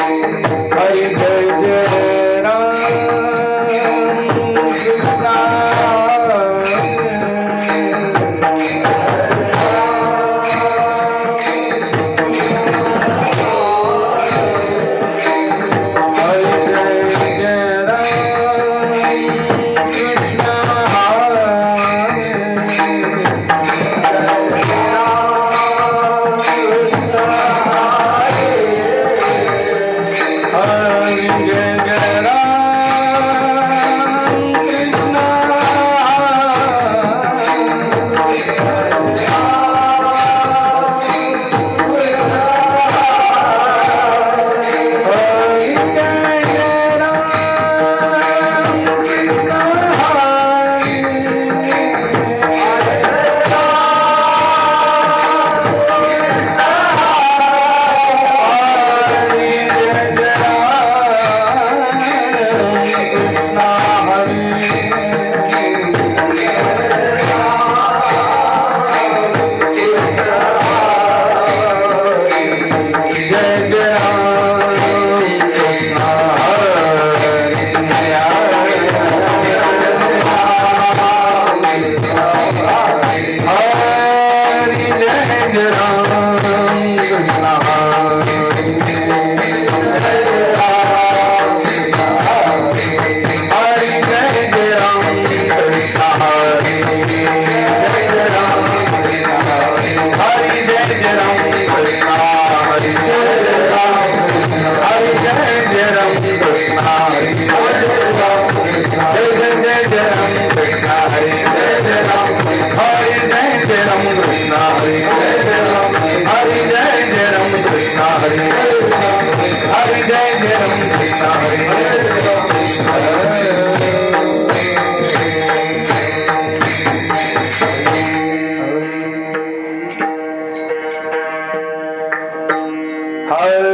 हरी जय जय राम कृष्ण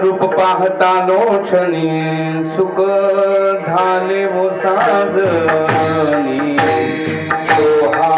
रूप पाहता लोचनी सुख झाले वो साजनी सोहा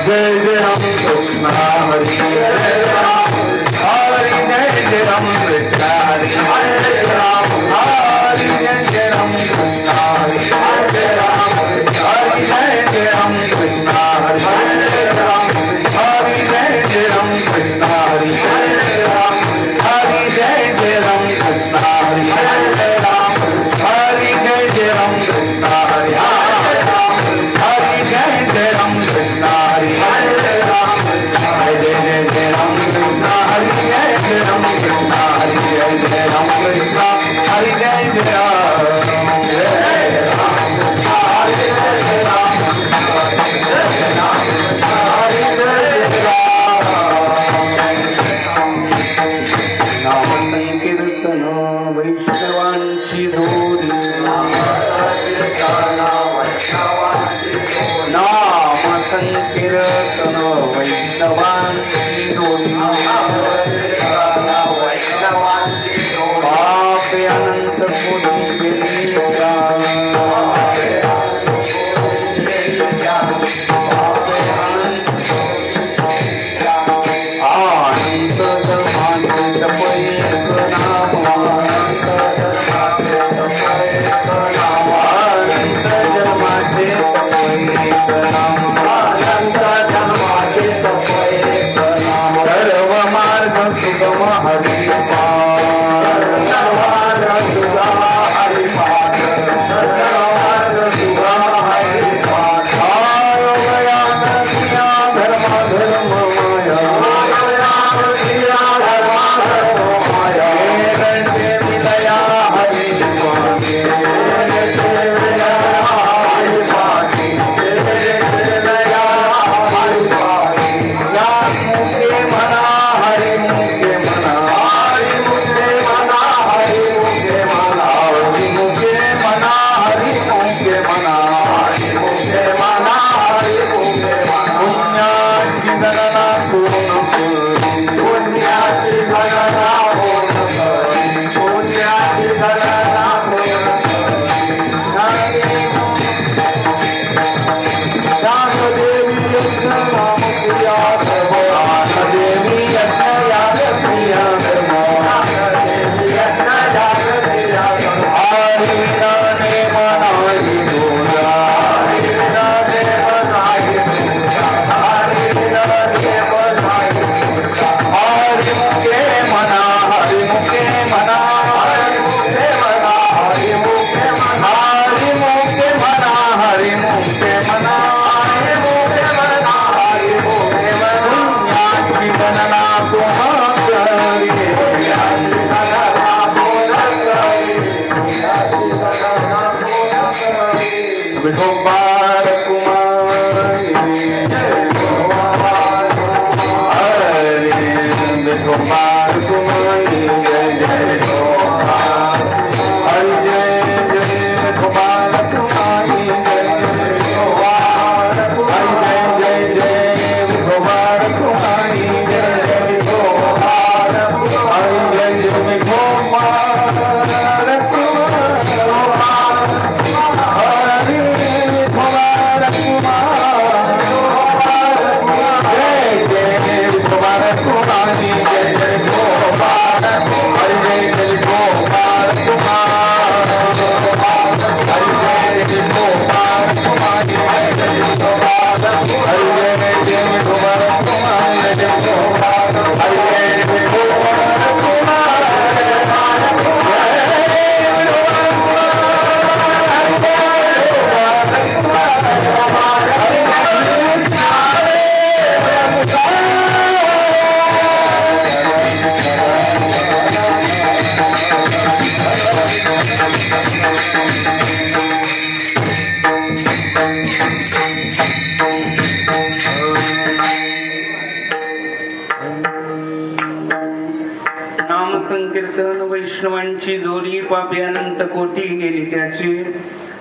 जय जय राम कृष्ण हरि जय राम हरि जय जय राम कृष्ण हरि हरे राम हरि जय जय राम कृष्ण हरि हरे राम हरि जय जय राम कृष्ण हरि हरे राम हरि जय जय राम कृष्ण हरि हरे राम हरि जय जय राम कृष्ण हरि हरे राम हरि जय जय राम कृष्ण हरि हरे राम हरि जय जय राम कृष्ण हरि हरे राम हरि जय जय राम कृष्ण हरि जय जय राम कृष्ण हरि जय जय राम कृष्ण हरि जय जय नाम संकीर्तन वैष्णवांची जोडी नाम संकीर्तन वैष्णवांची जोडी पापे अनंत कोटी गेलीचा अनंत जन्माचे तपैक नाम अनंत जन्माचे तपैक नाम सर्व मार्ग सुगम हरिपाद नाम संकीर्तन वैष्णवांची जोडी पापी अनंत कोटी गेली त्याची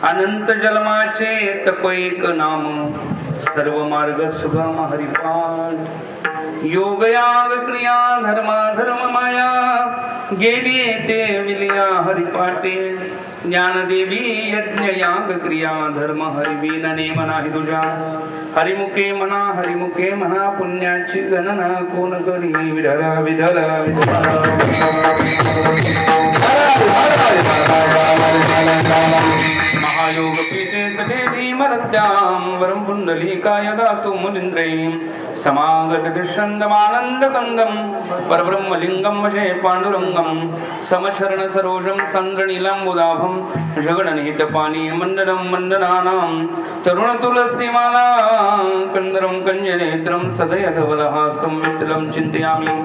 अनंत जन्माचे तपैक नाम सर्व मार्ग सुगम हरिपाद योग याग क्रिया धर्म माया गेली ते विलिया हरिपाटे ज्ञानदेवी यज्ञ याग क्रिया धर्म हरिबीन नेम नाही तुझ्या हरिमुखे म्हणा पुण्याची गणना कोण करी विढल विढल महायोग पीठे तटे भीमरत्यां वरं पुंडलीकाय दातु मुनीन्द्रैं समागत तिष्ठन्दमानन्द कंदं परब्रह्मलिंगं वशे पाण्डुरंगं समचरण सरोजं चन्द्रनीलाम्बुदाभं जगणनिहितपानी मण्डलं मण्डनानां तरुण तुलसीमाला कंदरं कञ्जनेत्रं सदयधवलहासं विठ्ठलं चिन्तयामि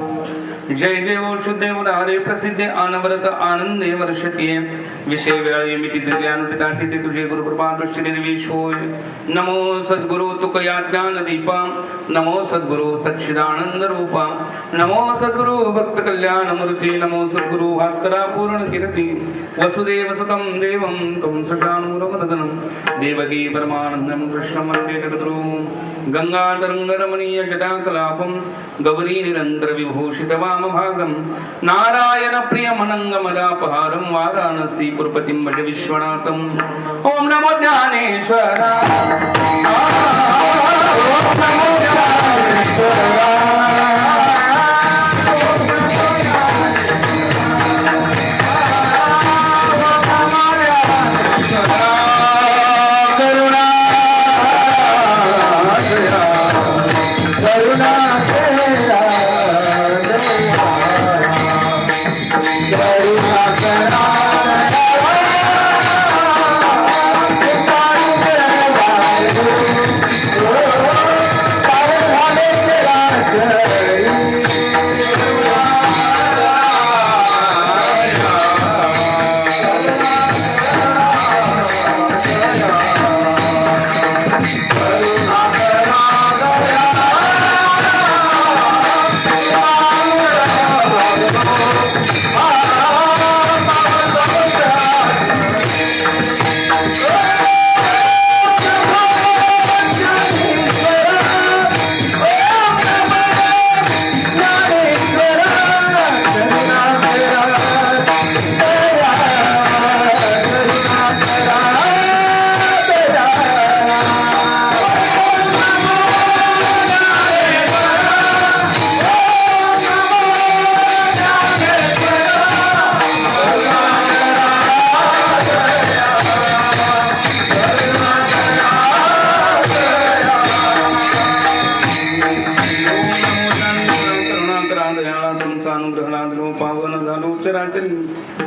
जय जय ओ शुद्धेव हरे प्रसिद्धे अनवरत आनंदे वर्षतीये विषय वेळे मिटित ज्ञान दाटिते तुझे गुरुकृपा दृष्टी निर्विश होय नमो सद्गुरु तुकया ज्ञान दीपा नमो सद्गुरु सच्चिदानंद रूपा नमो सद्गुरु भक्त कल्याण मूर्ती नमो सद्गुरु भास्करा पूर्ण कीर्ती वसुदेव सुतं देवं कंसचाणूरमर्दनं देवकी परमानंदं कृष्णं वन्दे जगद्गुरु गंगाधरंगरमणीय जटाकलापं गौरी निरंतर विभूषित वामभागं नारायण प्रियमनंगमदापहारं वाराणसी पुरपतिं भज विश्वनाथं ओम नमो ज्ञानेश्वरा ओम नमो ज्ञानेश्वरा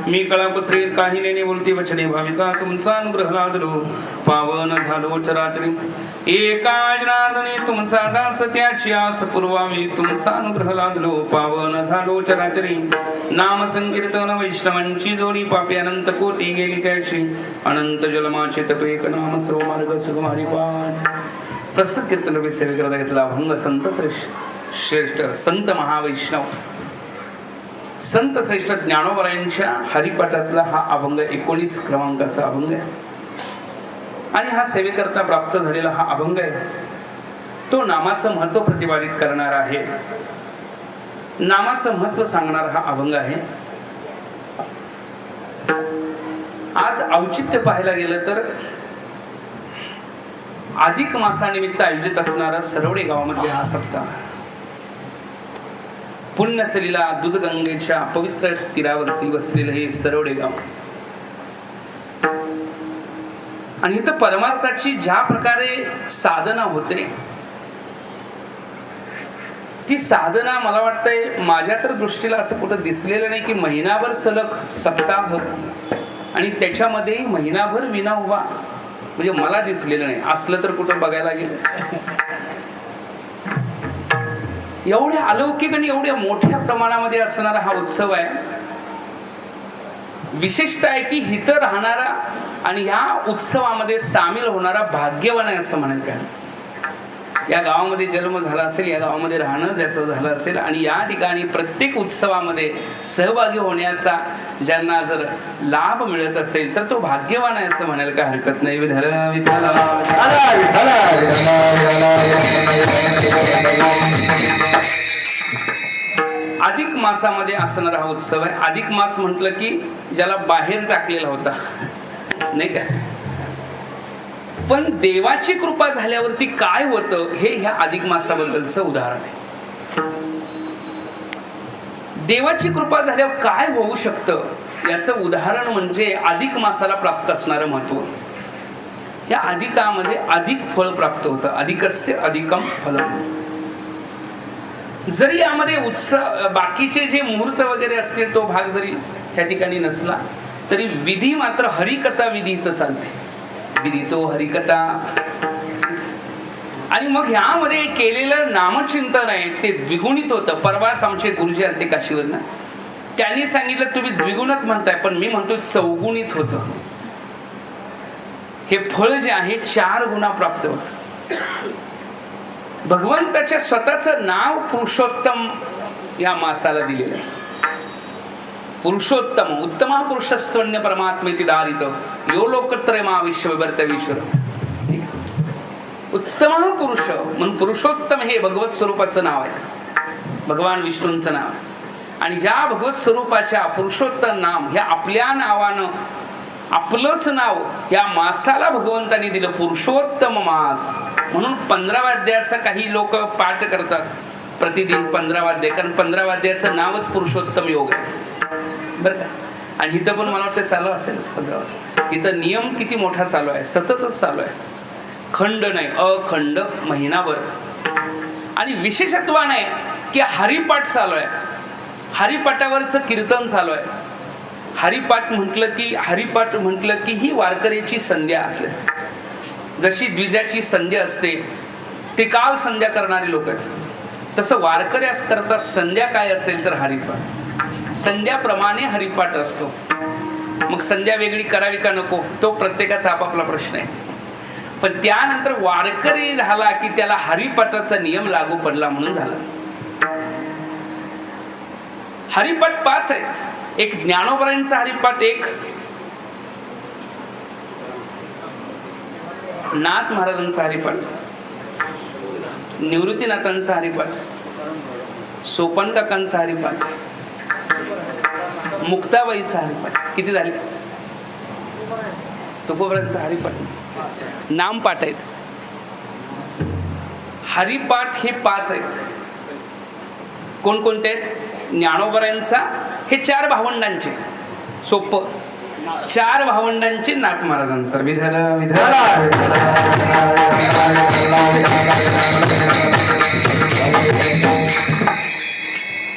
मी कळापसरे काही नेने बोलती वचने भाविका तुमचा अनुग्रह लादलो पावन झालो चराचरी एका जनार्दने तुमचा दास त्याची आस पुरवावी तुमचा अनुग्रह लादलो पावन झालो चराचरी नाम संकीर्तन वैष्णवांची जोडी पापी अनंत कोटी गेली त्याची अनंत जलमाचे तपेक नाम सर्व मार्ग सुगमारी पाठ प्रसिद्ध कीर्तन विसेविकरता घेतला अभंग संत श्रेष्ठ संत महावैष्णव संत श्रेष्ठ ज्ञानोबरायांच्या हरिपाठातला हा अभंग 19 क्रमांकाचा अभंग आहे आणि हा सेवेकरता प्राप्त झालेला हा अभंग आहे तो नामाचं महत्व प्रतिपादित करणारा आहे नामाचं महत्व सांगणारा हा अभंग आहे आज औचित्य पाहायला गेलं तर अधिक मासानिमित्त आयोजित असणारा सरवडे गावामध्ये हा सप्ताह पुण्यसलीला दूधगंगेच्या पवित्र तीरावरती वसलेलं हे सरवडे गाव आणि इथं परमार्थाची ज्या प्रकारे साधना होते ती साधना मला वाटतंय माझ्या तर दृष्टीला असं कुठं दिसलेलं नाही की महिनाभर सलग सप्ताह आणि त्याच्यामध्ये महिनाभर विना उभा म्हणजे मला दिसलेलं नाही असलं तर कुठं बघायला गेलं एवढ्या अलौकिक आणि एवढ्या मोठ्या प्रमाणामध्ये असणारा हा उत्सव आहे विशेषतः आहे की इथं राहणारा आणि ह्या उत्सवामध्ये सामील होणारा भाग्यवान आहे असं म्हणाल काय या गावामध्ये जन्म झाला असेल या गावामध्ये राहणं ज्याचं झालं असेल आणि या ठिकाणी प्रत्येक उत्सवामध्ये सहभागी होण्याचा ज्यांना जर लाभ मिळत असेल तर तो भाग्यवान आहे असं म्हणायला काय हरकत नाही अधिक मासामध्ये असणारा हा उत्सव आहे अधिक मास म्हटलं की ज्याला बाहेर टाकलेला होता नाही का. पण देवाची कृपा झाल्यावरती काय होतं हे ह्या अधिक मासाबद्दलचं उदाहरण आहे. देवाची कृपा झाल्यावर काय होऊ शकतं याचं उदाहरण म्हणजे अधिक मासाला प्राप्त असणारं महत्व. या अधिकामध्ये अधिक फळ प्राप्त होतं. अधिकस्य अधिकम फलम. जरी यामध्ये उत्सव बाकीचे जे मुहूर्त वगैरे असतील तो भाग जरी त्या ठिकाणी नसला तरी विधी मात्र हरिकथा विधी इथं चालते. विधी तो हरिकथा. आणि मग ह्यामध्ये केलेलं नामचिंतन आहे ते द्विगुणित होतं. परवाच आमचे गुरुजी आले ते काशीवरनं, त्यांनी सांगितलं तुम्ही द्विगुणित म्हणताय पण मी म्हणतो चौगुणित होतं. हे फळ जे आहे 4 गुणा प्राप्त होतं. भगवंताच्या स्वतःचं नाव पुरुषोत्तम या मासाला दिलेलं आहे. पुरुषोत्तम उत्तम पुरुषस्त्वन्य परमात्मेति दारित यो लोकत्रयमा विश्वविभर्तवीश्वर. उत्तम पुरुष म्हणून पुरुषोत्तम हे भगवत स्वरूपाचं नाव आहे, भगवान विष्णूंचं नाव आहे. आणि ज्या भगवत स्वरूपाच्या पुरुषोत्तम नाम ह्या आपल्या नावानं आपलंच नाव या मासाला भगवंतांनी दिलं, पुरुषोत्तम मास. म्हणून 15 वाद्याचा काही लोक पाठ करतात प्रतिदिन 15 वाद्य, कारण 15 वाद्याचं नावच पुरुषोत्तम योग आहे बरं का. आणि इथं पण मला वाटतं चालू असेलच 15 वर्ष. इथं नियम किती मोठा चालू आहे, सततच चालू आहे, खंड नाही अखंड महिनाभर. आणि विशेषत्व नाही की हरिपाठ चालू आहे, हरिपाठावरचं कीर्तन चालू आहे. हरिपाठ म्हटलं की ही वारकऱ्याची संध्या असल्यास, जशी द्विजाची संध्या असते ते काल संध्या करणारे लोक आहेत, तसं वारकऱ्यास करता संध्या काय असेल तर हरिपाठ. संध्याप्रमाणे हरिपाठ असतो. मग संध्या वेगळी करावी का नको तो प्रत्येकाचा आपापला प्रश्न आहे. पण त्यानंतर वारकरी झाला की त्याला हरिपाठाचा नियम लागू पडला म्हणून झाला. हरिपाठ 5 आहेत. एक ज्ञानोबरांचा हरिपाठ, एक नाथ महाराजांचा हरिपाठ, निवृत्तीनाथांचा हरिपाठ, सोपन काकांचा हरिपाठ, मुक्ताबाईचा हरिपाठ. किती झाले? तुकोबरांचा हरिपाठ नामपाठ आहेत. हरिपाठ हे 5 आहेत. कोणकोणते आहेत? ज्ञानोबरांचा हे 4 भावंडांचे, सोपं 4 भावंडांचे, नाथ महाराजांचा विठ्ठल विठ्ठल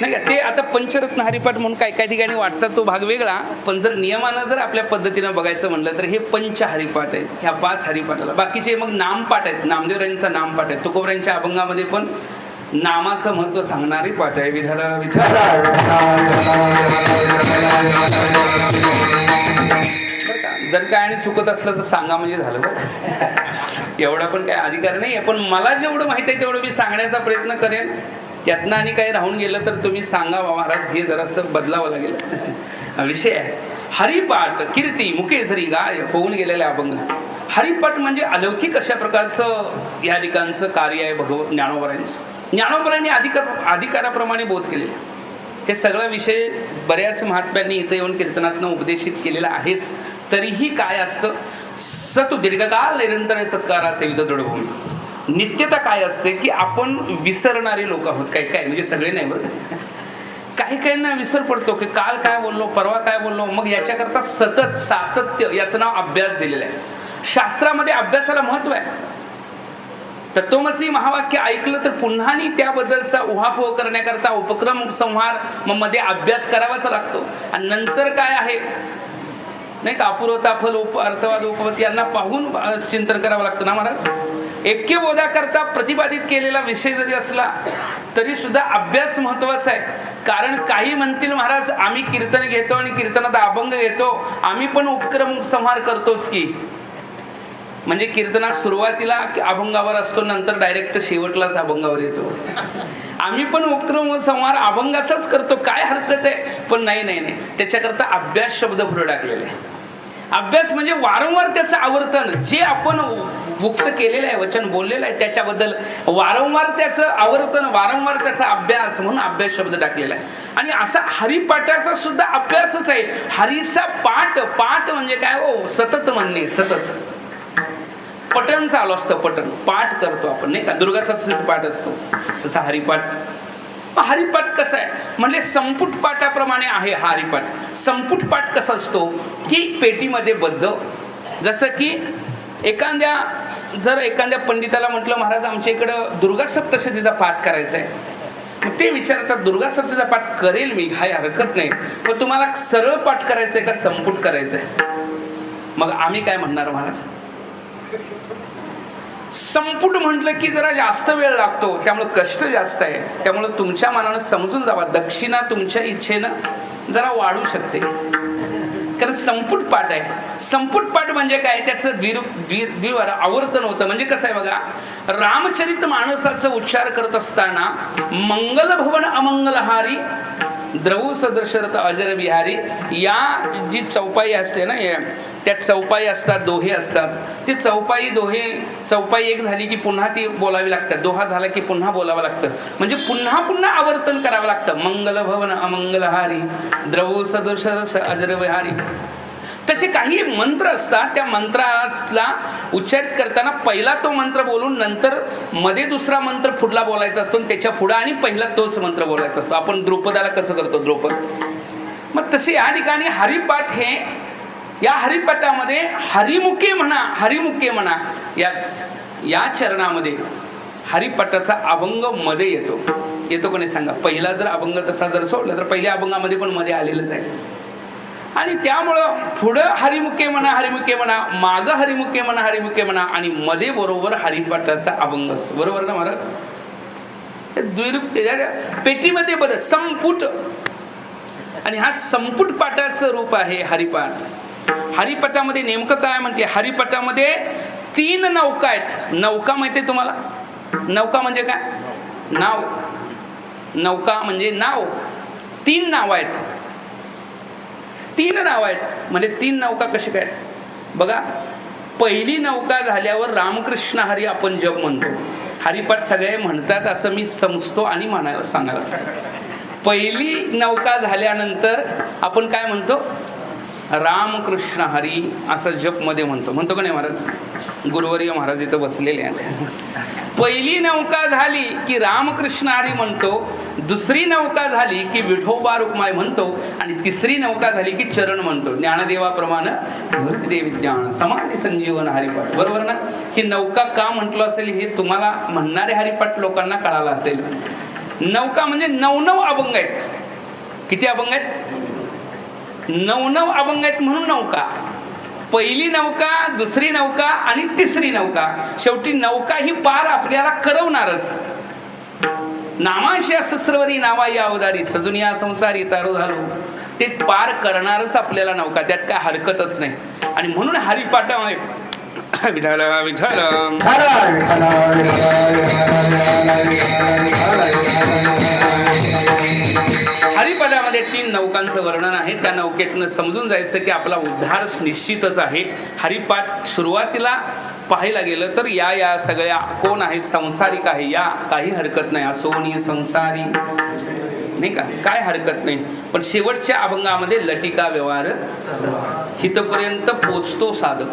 नाही का. ते आता पंचरत्न हरिपाठ म्हणून काय काय ठिकाणी वाटतात, तो भाग वेगळा. पण जर नियमानं जर आपल्या पद्धतीनं बघायचं म्हणलं तर हे पंच हरिपाठ आहेत. ह्या 5 हरिपाठाला बाकीचे मग नामपाठ आहेत. नामदेवरायांचा नामपाठ आहे. तुकोबरायांच्या अभंगामध्ये पण नामाचं महत्व सांगणारी पाठ आहे. विठ्ठल विठ्ठल. जर काय आणि चुकत असलं तर सांगा म्हणजे झालं बरं. एवढा पण काय अधिकार नाही आहे, पण मला जेवढं माहिती आहे तेवढं मी सांगण्याचा प्रयत्न करेन. त्यातनं आणि काही राहून गेलं तर तुम्ही सांगा महाराज हे जरासं बदलावं लागेल. विषय आहे हरिपाठ. कीर्ती मुके जरी गाय होऊन गेलेल्या अभंग. हरिपाठ म्हणजे अलौकिक अशा प्रकारचं या ठिकाणचं कार्य आहे ज्ञानोबरांचं. ज्ञानोबरांनी अधिकाराप्रमाणे बोध केलेला हे सगळा विषय बऱ्याच महात्म्यांनी इथं येऊन कीर्तनातनं उपदेशित केलेला आहेच. तरीही काय असतं, सतु दीर्घकाळ निरंतर सत्कारा सेवित दृढभूमी. नित्यता काय असते की आपण विसरणारे लोक आहोत. काय म्हणजे सगळे नाही बरं. काहींना विसर पडतो की काल काय बोललो, परवा काय बोललो. मग याच्याकरता सतत सातत्य याचं नाव अभ्यास दिलेलं आहे. शास्त्रामध्ये अभ्यासाला महत्व आहे. तत्वमसी महावाक्य ऐकलं तर पुन्हा त्याबद्दलचा उहापोह करण्याकरता उपक्रम संहार मग मध्ये अभ्यास करावाच लागतो. आणि नंतर काय आहे नाही का, अपूर्वता फल अर्थवाद उपवत यांना पाहून चिंतन करावं लागतं ना महाराज. ऐक्यबोधाकरता प्रतिपादित केलेला विषय जरी असला तरी सुद्धा अभ्यास महत्वाचा आहे. कारण काही म्हणतील महाराज आम्ही कीर्तन घेतो आणि कीर्तनात अभंग घेतो, आम्ही पण उपक्रम संहार करतोच की. म्हणजे कीर्तनात सुरुवातीला अभंगावर असतो, नंतर डायरेक्ट शेवटलाच अभंगावर येतो. आम्ही पण उपक्रम संहार अभंगाचाच करतो, काय हरकत आहे. पण नाही त्याच्याकरता अभ्यास शब्द पुढे टाकलेले आहे. अभ्यास म्हणजे वारंवार त्याचं आवर्तन. जे आपण मुक्त केलेलं आहे, वचन बोललेलं आहे, त्याच्याबद्दल वारंवार त्याचं आवर्तन, वारंवार त्याचा अभ्यास म्हणून अभ्यास शब्द टाकलेला आहे. आणि असा हरिपाठाचा सुद्धा अभ्यासच आहे. हरीचा पाठ, पाठ म्हणजे काय हो, सतत म्हणणे, सतत पठण चालू असतं, पठण पाठ करतो आपण नाही का, दुर्गा सप्तशतीचा पाठ असतो तसा हरिपाठ. हरिपाठ कसा आहे म्हणजे संपुट पाठाप्रमाणे आहे हा हरिपाठ. संपुट पाठ कसा असतो की पेटीमध्ये बद्ध, जसं की एखाद्या पंडिताला म्हटलं महाराज आमच्या इकडं दुर्गा सप्तशतीचा पाठ करायचा आहे, मग ते विचारतात दुर्गा सप्तशतीचा पाठ करेल मी, काही हरकत नाही, पण तुम्हाला सरळ पाठ करायचं आहे का संपुट करायचं आहे? मग आम्ही काय म्हणणार महाराज, संपुट म्हटलं की जरा जास्त वेळ लागतो, त्यामुळे कष्ट जास्त आहे, त्यामुळे तुमच्या मनानं समजून जावा, दक्षिणा तुमच्या इच्छेनं जरा वाढू शकते, कारण संपुट पाठ आहे. संपुट पाठ म्हणजे काय, त्याचं द्विवार आवर्तन होतं. म्हणजे कसं आहे बघा, रामचरित मानसाचा उच्चार करत असताना मंगल भवन अमंगलहारी द्रवू सदृशरथ अजर विहारी, या जी चौपाई असते ना, त्या चौपाई असतात, दोहे असतात, ते चौपाई एक झाली की पुन्हा ती बोलावी लागतात, दोहा झाला की पुन्हा बोलावं लागतं, म्हणजे पुन्हा पुन्हा आवर्तन करावं लागतं. मंगल भवन अमंगलहारी द्रवू सदृश अजर विहारी. तसे काही मंत्र असतात, त्या मंत्राला उच्चारित करताना पहिला तो मंत्र बोलून नंतर मध्ये दुसरा मंत्र पुढला बोलायचा असतो, त्याच्या पुढे आणि पहिला तोच मंत्र बोलायचा असतो. आपण द्रुपदाला कसं करतो, द्रुपद. मग तसे या ठिकाणी हरिपाठ हे, या हरिपाठामध्ये हरिमुखे म्हणा या चरणामध्ये हरिपाठाचा अभंग मध्ये येतो का नाही सांगा. पहिला जर अभंग तसा जर सोडला तर पहिल्या अभंगामध्ये पण मध्ये आलेलंच आहे. आणि त्यामुळं पुढं हरिमुखे म्हणा, मागं हरिमुखे म्हणा आणि मध्ये बरोबर हरिपाठाचा अभंग असतो. बरोबर ना महाराज? पेटीमध्ये बरं संपुट, आणि हा संपुट पाठाचं रूप आहे हरिपाठ. हरिपाठामध्ये नेमकं काय म्हटले, हरिपाठामध्ये 3 नौका आहेत. नौका माहिती आहे तुम्हाला? नौका म्हणजे काय? नाव. नौका म्हणजे नाव. 3 नाव आहेत. 3 नाव आहेत. म्हणजे 3 नौका कशी काय आहेत बघा. पहिली नौका झाल्यावर रामकृष्ण हरी आपण जप म्हणतो. हरिपाठ सगळे म्हणतात असं मी समजतो आणि म्हणायला सांगायला. पहिली नौका झाल्यानंतर आपण काय म्हणतो, रामकृष्ण हरी असं जप मध्ये म्हणतो का नाही महाराज? गुरुवर्य महाराज इथं बसलेले आहेत. पहिली नौका झाली की रामकृष्ण हरी म्हणतो, दुसरी नौका झाली की विठोबा रुक्माई म्हणतो, आणि तिसरी नौका झाली की चरण म्हणतो. ज्ञानदेवाप्रमाणे देवी ज्ञान समाधी संजीवन हरिपाठ. बरोबर ना? ही नौका का म्हटलं असेल हे तुम्हाला म्हणणारे हरिपाठ लोकांना कळालं असेल. नौका म्हणजे 9 अभंग आहेत. किती अभंग आहेत? 9 अभंग आहेत म्हणून नौका. पहिली नौका, दुसरी नौका आणि तिसरी नौका. शेवटी नौका ही पार आपल्याला करवणारच. नामाशी सहस्रवरी नावा या अवतारी सजून या संसारी तारो झालो, ते पार करणारच आपल्याला नौका, त्यात काय हरकतच नाही. आणि म्हणून हरिपाठामध्ये विठ्ठल विठ्ठल हरिपाठामध्ये 3 नौकांचं वर्णन आहे. त्या नौकेतनं समजून जायचं की आपला उद्धार निश्चितच आहे. हरिपाठ सुरुवातीला पाहायला गेलं तर या सगळ्या कोण आहेत, संसारिक आहे, या काही हरकत नाही, असोनी संसारी नाही का, काय हरकत नाही. पण शेवटच्या अभंगामध्ये लटिका व्यवहार सर्व, हितपर्यंत पोचतो साधक,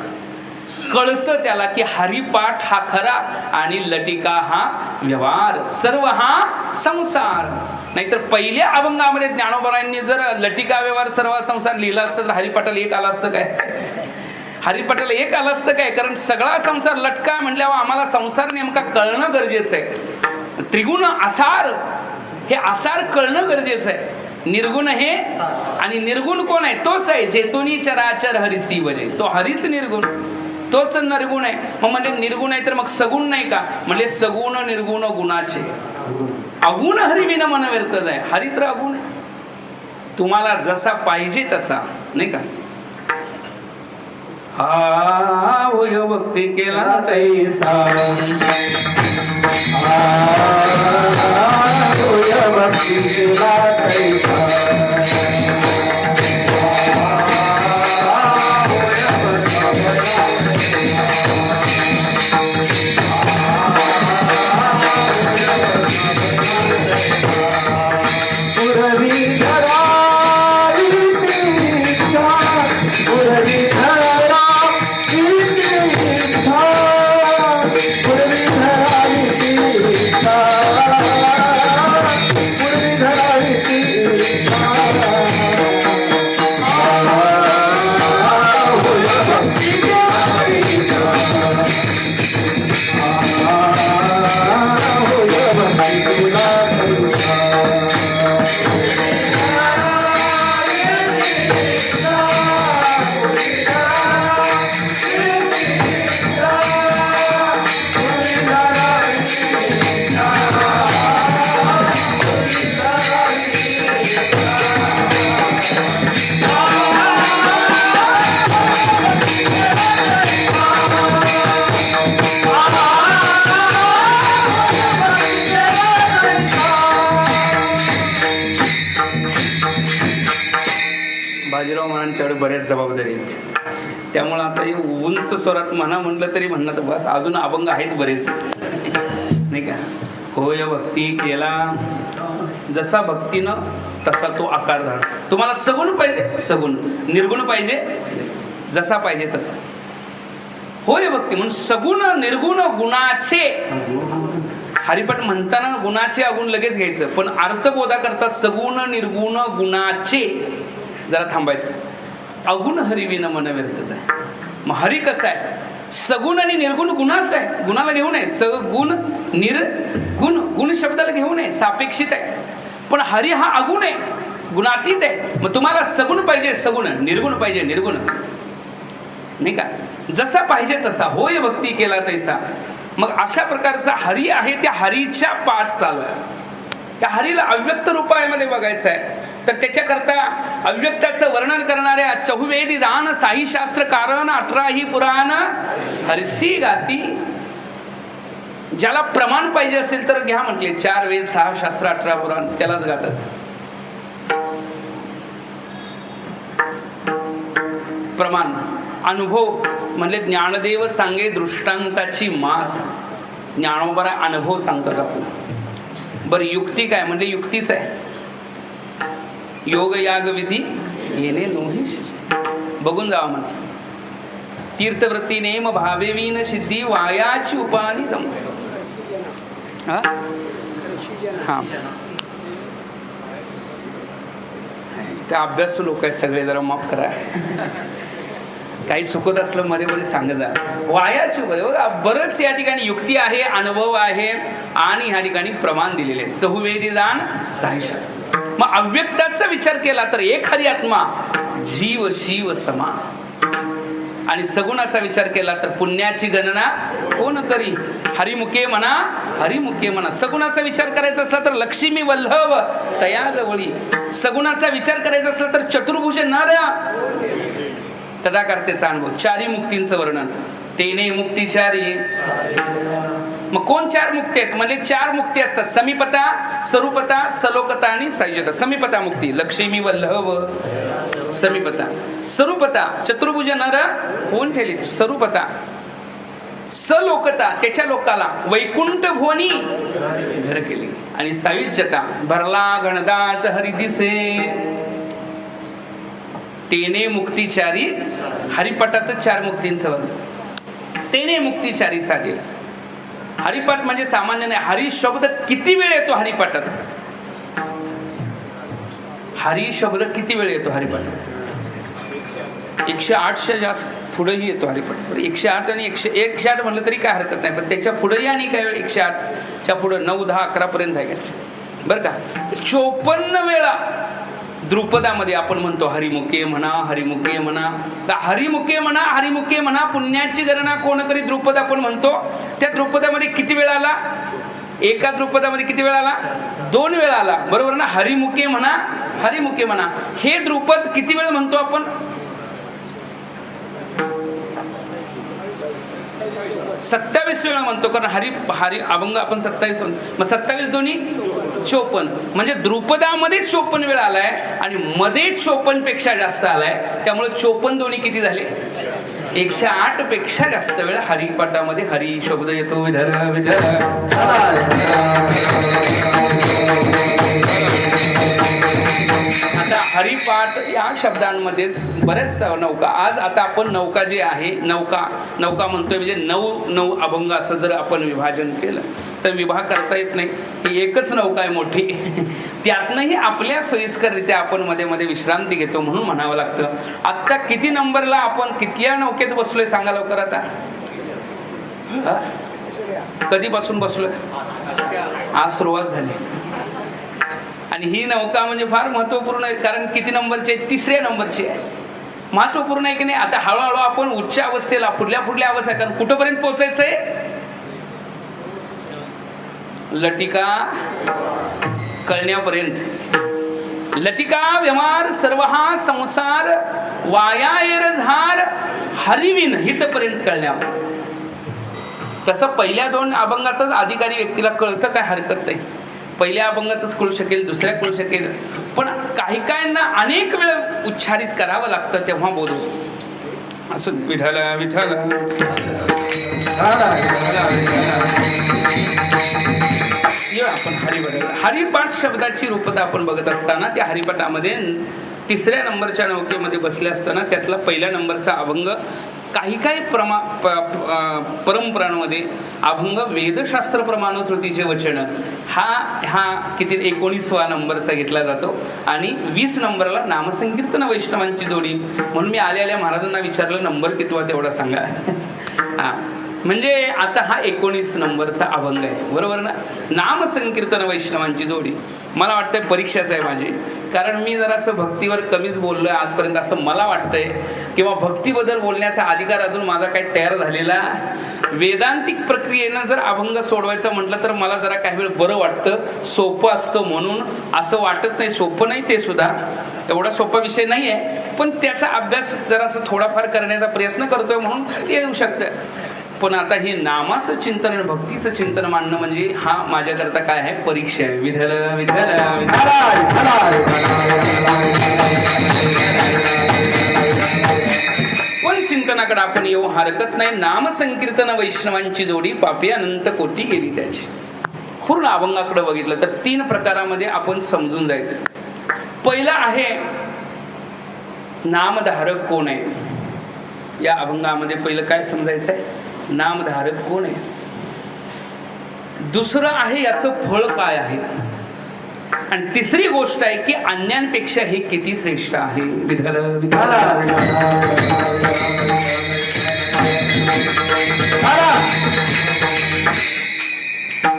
कळतं त्याला की हरिपाठ हा खरा आणि लटिका हा व्यवहार, सर्व हा संसार. नाहीतर पहिल्या अभंगामध्ये ज्ञानोबारायांनी जर लटिका व्यवहार सर्व संसार लिहिला असतं तर हरिपाठाला 1 आलं असतं काय? हरिपाठाला 1 आलं असतं काय? कारण सगळा संसार लटका म्हटल्यावर आम्हाला संसार नेमका कळणं गरजेचं आहे. त्रिगुण आसार, हे आसार कळणं गरजेचं आहे. निर्गुण हे, आणि निर्गुण कोण आहे? तोच आहे जेतोनी चराचर हरिसी वजे, तो हरीच निर्गुण, तोच निर्गुण आहे. मग म्हणजे निर्गुण आहे तर मग सगुण नाही का? म्हणजे सगुण निर्गुण गुणाचे, अगुण हरिविन मन व्यर्थ जाय. हरी तर अगुण आहे, तुम्हाला जसा पाहिजे तसा नाही का. हा होय भक्ती केला तैसा, होय भक्ती केला तैसा, माझ्याकडे बऱ्याच जबाबदारी आहेत. त्यामुळं आता हे उंच स्वरात म्हणा म्हटलं तरी म्हणणं तर बस अजून अभंग आहेत बरेच, नाही का. होय भक्ती केला जसा भक्तीनं तसा तो आकार धारण. तुम्हाला सगुण पाहिजे सगुण, निर्गुण पाहिजे जसा पाहिजे तसा. होय भक्ती म्हणून सगुण निर्गुण गुणाचे. हरिपाठ म्हणताना गुणाचे अगुण लगेच घ्यायचं, पण अर्थबोधा करता सगुण निर्गुण गुणाचे जरा थांबायचं. अगुण हरिविन मन व्यर्थच आहे. मग हरी कसं आहे? सगुण आणि निर्गुण गुणाचं आहे. गुणाला घेऊ नये, सगुण निर्गुण, गुण शब्दाला घेऊ नये, सापेक्षित आहे. पण हरी हा अगुण आहे, गुणातीत आहे. मग तुम्हाला सगुण पाहिजे सगुण, निर्गुण पाहिजे निर्गुण, नाही का. जसा पाहिजे तसा. होय भक्ती केला तैसा. मग अशा प्रकारचा हरी आहे, त्या हरीच्या पाठ चालू आहे. त्या हरीला अव्यक्त रूपामध्ये बघायचं आहे. तर त्याच्याकरता अव्यक्ताचं वर्णन करणाऱ्या चहुवेदी जाण साही शास्त्र कारण 18ही पुराण हरसी गाती. ज्याला प्रमाण पाहिजे असेल तर घ्या म्हटले, 4 वेद 6 शास्त्र 18 पुराण त्यालाच गातात. प्रमाण अनुभव म्हणले ज्ञानदेव सांगे दृष्टांताची मात. ज्ञानोबरा अनुभव सांगतात आपण. बरं युक्ती काय म्हणजे युक्तीच आहे. योग याग विधी येणे नोही बघून जावा म्हणते. तीर्थवृत्ती नेम भावेवीन सिद्धी वायाची उपानी दम. हा त्या अभ्यासू लोक आहेत सगळे, जरा माफ करा. काही चुकत असलं मध्ये मध्ये सांग जा. वायाची बरंच या ठिकाणी युक्ती आहे, अनुभव आहे आणि ह्या ठिकाणी प्रमाण दिलेले आहेत. चहुवेदी जाण साहिशा. मग अव्यक्ताचा विचार केला तर एक हरी आत्मा जीव शिव समा. आणि सगुणाचा विचार केला तर पुण्याची गणना कोण करी. हरिमुखे म्हणा हरिमुखे म्हणा. सगुणाचा विचार करायचा असला तर लक्ष्मी वल्लभ तया जवळी. सगुणाचा विचार करायचा असला तर चतुर्भुज नर तदाकर्तेचा अनुभव. 4 मुक्तींचं वर्णन. तेने मुक्तीचारी. मग कोण 4 मुक्ती आहेत म्हणजे 4 मुक्ती असतात. समीपता, स्वरूपता, सलोकता आणि संयुजता. समीपता मुक्ती लक्ष्मी वल्लभ समीपता. स्वरूपता चतुर्भुज नर होऊन ठेवली स्वरूपता. सलोकता त्याच्या लोकाला वैकुंठ भुवनी घर केली. आणि सायुज्यता भरला गणदाट हरी दिसे. तेने मुक्तीचारी. हरिपाठातच 4 मुक्तींचं वर्णन. तेने मुक्तीचारी साधे. हरिपाठ म्हणजे सामान्य नाही. हरी शब्द किती वेळ येतो हरिपाठात? हरी शब्द किती वेळ येतो हरिपाठात? 108च्या जास्त पुढेही येतो हरिपाठ. 108 आणि 108 म्हणलं तरी काय हरकत नाही, पण त्याच्या पुढेही आणि काय वेळ 108च्या पुढे 9, 10, 11 पर्यंत आहे बरं का. 54 वेळा द्रुपदामध्ये आपण म्हणतो हरिमुखे म्हणा हरिमुखे म्हणा. हरिमुखे म्हणा हरिमुखे म्हणा. पुण्याची गणना कोण करी द्रुपद आपण म्हणतो. त्या द्रुपदामध्ये किती वेळ आला? एका द्रुपदामध्ये किती वेळ आला? 2 वेळा आला बरोबर ना. हरिमुखे म्हणा हरिमुखे म्हणा. हे द्रुपद किती वेळ म्हणतो आपण? 27 वेळा म्हणतो. कारण हरी अभंग आपण 27 म्हणतो. मग 27 दोन्ही 54 म्हणजे द्रुपदामध्ये 54 वेळा आलाय आणि मध्ये 54 पेक्षा जास्त आलाय. त्यामुळे 54 दोन्ही किती झाले? 108 पेक्षा जास्त वेळा हरिपाठामध्ये हरी शब्द येतो. विधर विधर. आता हरिपाठ या शब्दांमध्येच बरेच नौका. आज आता आपण नौका जी आहे नौका म्हणतोय म्हणजे 9 अभंग असं जर आपण विभाजन केलं तर विभाग करता येत नाही. ही एकच नौका आहे मोठी. त्यातनंही आपल्या सोयीस्कररित्या आपण मध्ये मध्ये विश्रांती घेतो म्हणून म्हणावं लागतं. आत्ता किती नंबरला आपण किती नौकेत बसलोय सांगा लवकर. आता कधीपासून बसलोय? आज सुरुवात झाली. आणि ही नौका म्हणजे फार महत्त्वपूर्ण आहे. कारण किती नंबरची आहे? 3ऱ्या नंबरची आहे. महत्त्वपूर्ण आहे की नाही. आता हळूहळू आपण उच्च अवस्थेला पुढल्या अवस्था. कारण कुठंपर्यंत पोहोचायचंय? लटिका कळण्यापर्यंत. लटिका व्यवहार सर्व हा संसार वाया झार हरिविन हितपर्यंत कळण्या. तसं पहिल्या 2 अभंगातच अधिकारी व्यक्तीला कळतं, काय हरकत नाही. पहिल्या अभंगातच कळू शकेल, दुसऱ्या कळू शकेल. पण काही काहींना अनेक वेळ उच्चारित करावं लागतं तेव्हा बोलू. असं विठ्ठल विठ्ठल आपण हरिपाठ शब्दाची रूपता आपण बघत असताना त्या हरिपाठामध्ये तिसऱ्या नंबरच्या नौकेमध्ये बसले असताना त्यातला पहिल्या नंबरचा अभंग काही परंपरांमध्ये अभंग वेदशास्त्र प्रमाणश्रुतीचे वचन हा किती 19वा नंबरचा घेतला जातो आणि 20 नंबरला नामसंकीर्तन वैष्णवांची जोडी. म्हणून मी आल्या महाराजांना विचारलं नंबर कितवा तेवढा सांगा. म्हणजे आता हा 19 नंबरचा अभंग आहे, बरोबर ना. नामसंकीर्तन वैष्णवांची जोडी मला वाटतंय परीक्षाच आहे माझी, कारण मी जरासं भक्तीवर कमीच बोललोय आजपर्यंत असं मला वाटतंय, किंवा भक्तीबद्दल बोलण्याचा अधिकार अजून माझा काही तयार झालेला. वेदांतिक प्रक्रियेनं जर अभंग सोडवायचं म्हटलं तर मला जरा काही वेळ बरं वाटतं, सोपं असतं म्हणून असं वाटत नाही. सोपं नाही ते सुद्धा, एवढा सोपा विषय नाही आहे, पण त्याचा अभ्यास जरासं थोडाफार करण्याचा प्रयत्न करतोय म्हणून ते येऊ शकतं. पण आता हे नामाचं चिंतन आणि भक्तीचं चिंतन मानणं म्हणजे हा माझ्याकरता काय आहे, परीक्षा आहे. विठ्ठल विठ्ठल पण चिंतनाकडे आपण येऊ हरकत नाही. नामसंकीर्तन वैष्णवांची जोडी पापी अनंत कोटी गेली त्याची. पूर्ण अभंगाकडे बघितलं तर 3 प्रकारामध्ये आपण समजून जायचं. पहिला आहे नामधारक कोण आहे. या अभंगामध्ये पहिलं काय समजायचं आहे, नामधारक कोण आहे. दुसरं आहे याचं फळ काय आहे. आणि तिसरी गोष्ट आहे की अन्यांपेक्षा हे किती श्रेष्ठ आहे. विठ्ठल विठ्ठल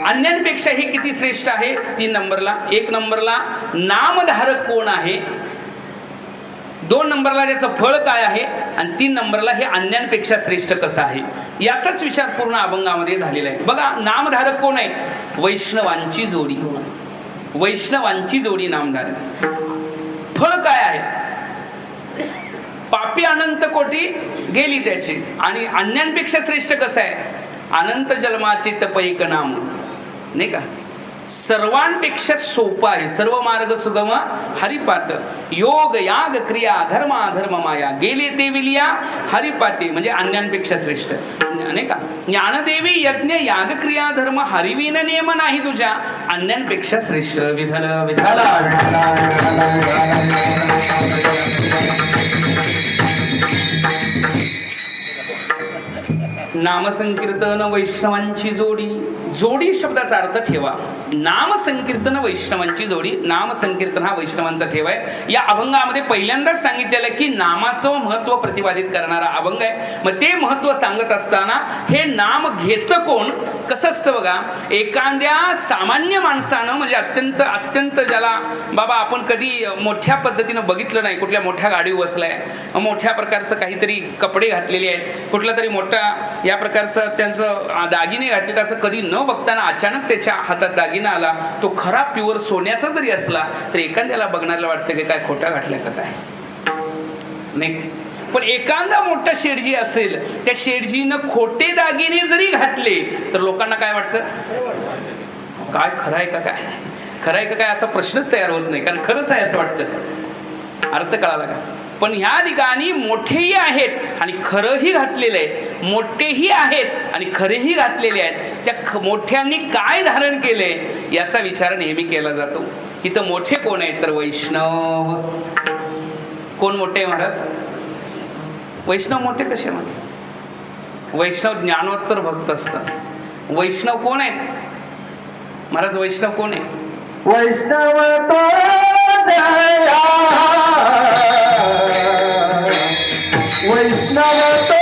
अन्यांपेक्षा हे किती श्रेष्ठ आहे. 3 नंबरला 1 नंबरला नामधारक कोण आहे, 2 नंबरला त्याचं फळ काय आहे, आणि 3 नंबरला हे अन्यांपेक्षा श्रेष्ठ कसं आहे. याचाच विचार पूर्ण अभंगामध्ये झालेला आहे. बघा, नामधारक कोण आहे, वैष्णवांची जोडी. वैष्णवांची जोडी नामधारक. फळ काय आहे, पापी अनंत कोटी गेली त्याची. आणि अन्यांपेक्षा श्रेष्ठ कसं आहे, अनंत जन्माचे तपैक नाम, नाही का. सर्वांपेक्षा सोपा आहे, सर्व मार्ग सुगम हरिपाठ. योग याग क्रिया धर्म अधर्म माया गेले ते विलिया हरिपाठी. म्हणजे अन्यांपेक्षा श्रेष्ठ, नाही का. ज्ञानदेवी यज्ञ याग क्रिया धर्म हरिविन नियम नाही तुझ्या, अन्यांपेक्षा श्रेष्ठ. विठ्ठल विठ्ठल नामसंकीर्तन वैष्णवांची जोडी. जोडी शब्दाचा अर्थ ठेवा. नामसंकीर्तन वैष्णवांची जोडी. नामसंकीर्तन हा वैष्णवांचा ठेवा आहे. या अभंगामध्ये पहिल्यांदाच सांगितलेलं की नामाचं महत्व प्रतिपादित करणारा अभंग आहे. मग ते महत्व सांगत असताना हे नाम घेतं कोण, कसं असतं बघा. एखाद्या सामान्य माणसानं, म्हणजे अत्यंत अत्यंत ज्याला बाबा आपण कधी मोठ्या पद्धतीनं बघितलं नाही, कुठल्या मोठ्या गाडीवर बसलाय, मोठ्या प्रकारचं काहीतरी कपडे घातलेले आहेत, कुठला तरी मोठा या प्रकारचं त्यांचं दागिने घातले, तर असं कधी न बघताना अचानक त्याच्या हातात दागिना आला, तो खरा प्युअर सोन्याचा जरी असला तर एखाद्याला बघणाऱ्याला वाटतं की काय खोटा घातलाय का काय, नाही. पण एखादा मोठा शेठजी असेल, त्या शेठजीनं खोटे दागिने जरी घातले तर लोकांना काय वाटतं, काय खरं आहे का काय, खरं आहे का काय असा प्रश्नच तयार होत नाही, कारण खरंच आहे असं वाटतं. अर्थ कळाला का. पण ह्या ठिकाणी मोठेही आहेत आणि खरंही घातलेलं आहे, मोठेही आहेत आणि खरेही घातलेले आहेत. त्या मोठ्यांनी काय धारण केले याचा विचार नेहमी केला जातो. इथं मोठे कोण आहेत तर वैष्णव. कोण मोठे महाराज, वैष्णव मोठे कसे म्हणते. वैष्णव ज्ञानोत्तर भक्त असतात. वैष्णव कोण आहेत महाराज, वैष्णव कोण आहे. वैष्णव तो वैष्णव तो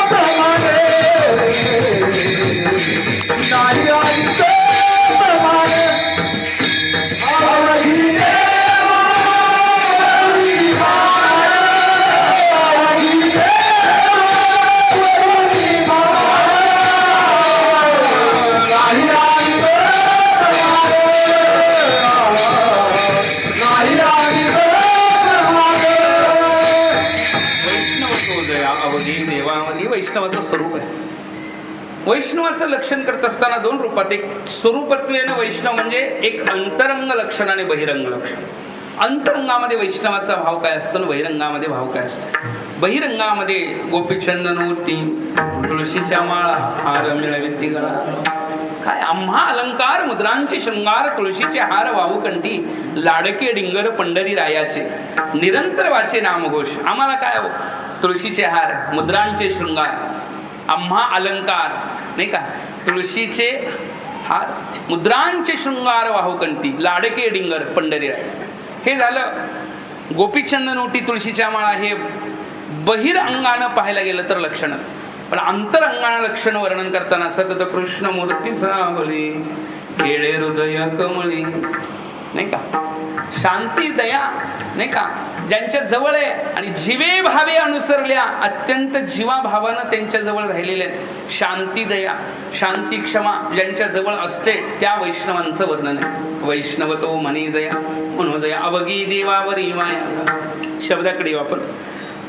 प्रमाणे वैष्णवाचं स्वरूप आहे. वैष्णवाचं लक्षण करत असताना दोन रूपात, एक स्वरूपत्वेनं वैष्णव म्हणजे एक अंतरंग लक्षण आणि बहिरंग लक्षण. अंतरंगामध्ये वैष्णवाचा भाव काय असतो आणि बहिरंगामध्ये भाव काय असतो. बहिरंगामध्ये गोपीचंदनोटी तुळशीच्या माळा हार मिळविती गळा, काय आम्हा अलंकार मुद्रांचे शृंगार तुळशीचे हार वाहू कंठी लाडके डिंगर पंढरी रायाचे निरंतर वाचे नामघोष. आम्हाला काय हो, तुळशीचे हार मुद्रांचे शृंगार, आम्हा अलंकार नाही का, तुळशीचे हार मुद्रांचे शृंगार वाहू कंठी लाडके डिंगर पंढरी राय. हे झालं गोपीचंदनोटी तुळशीच्या माळा. हे बहिरंगानं पाहायला गेलं तर लक्षण, पण अंतरंगानं लक्षण वर्णन करताना सतत कृष्ण मूर्ती सावली केळे हृदय कमळी नाही का, शांती दया नाही का, ज्यांच्या जवळ आहे आणि जीवे भावे अनुसरल्या, अत्यंत जीवाभावानं त्यांच्या जवळ राहिलेल्या आहेत. शांती दया शांती क्षमा ज्यांच्या जवळ असते त्या वैष्णवांचं वर्णन आहे. वैष्णव तो म्हणे जया मनोजया अवगी देवावरी माया. शब्दाकडे येऊ आपण.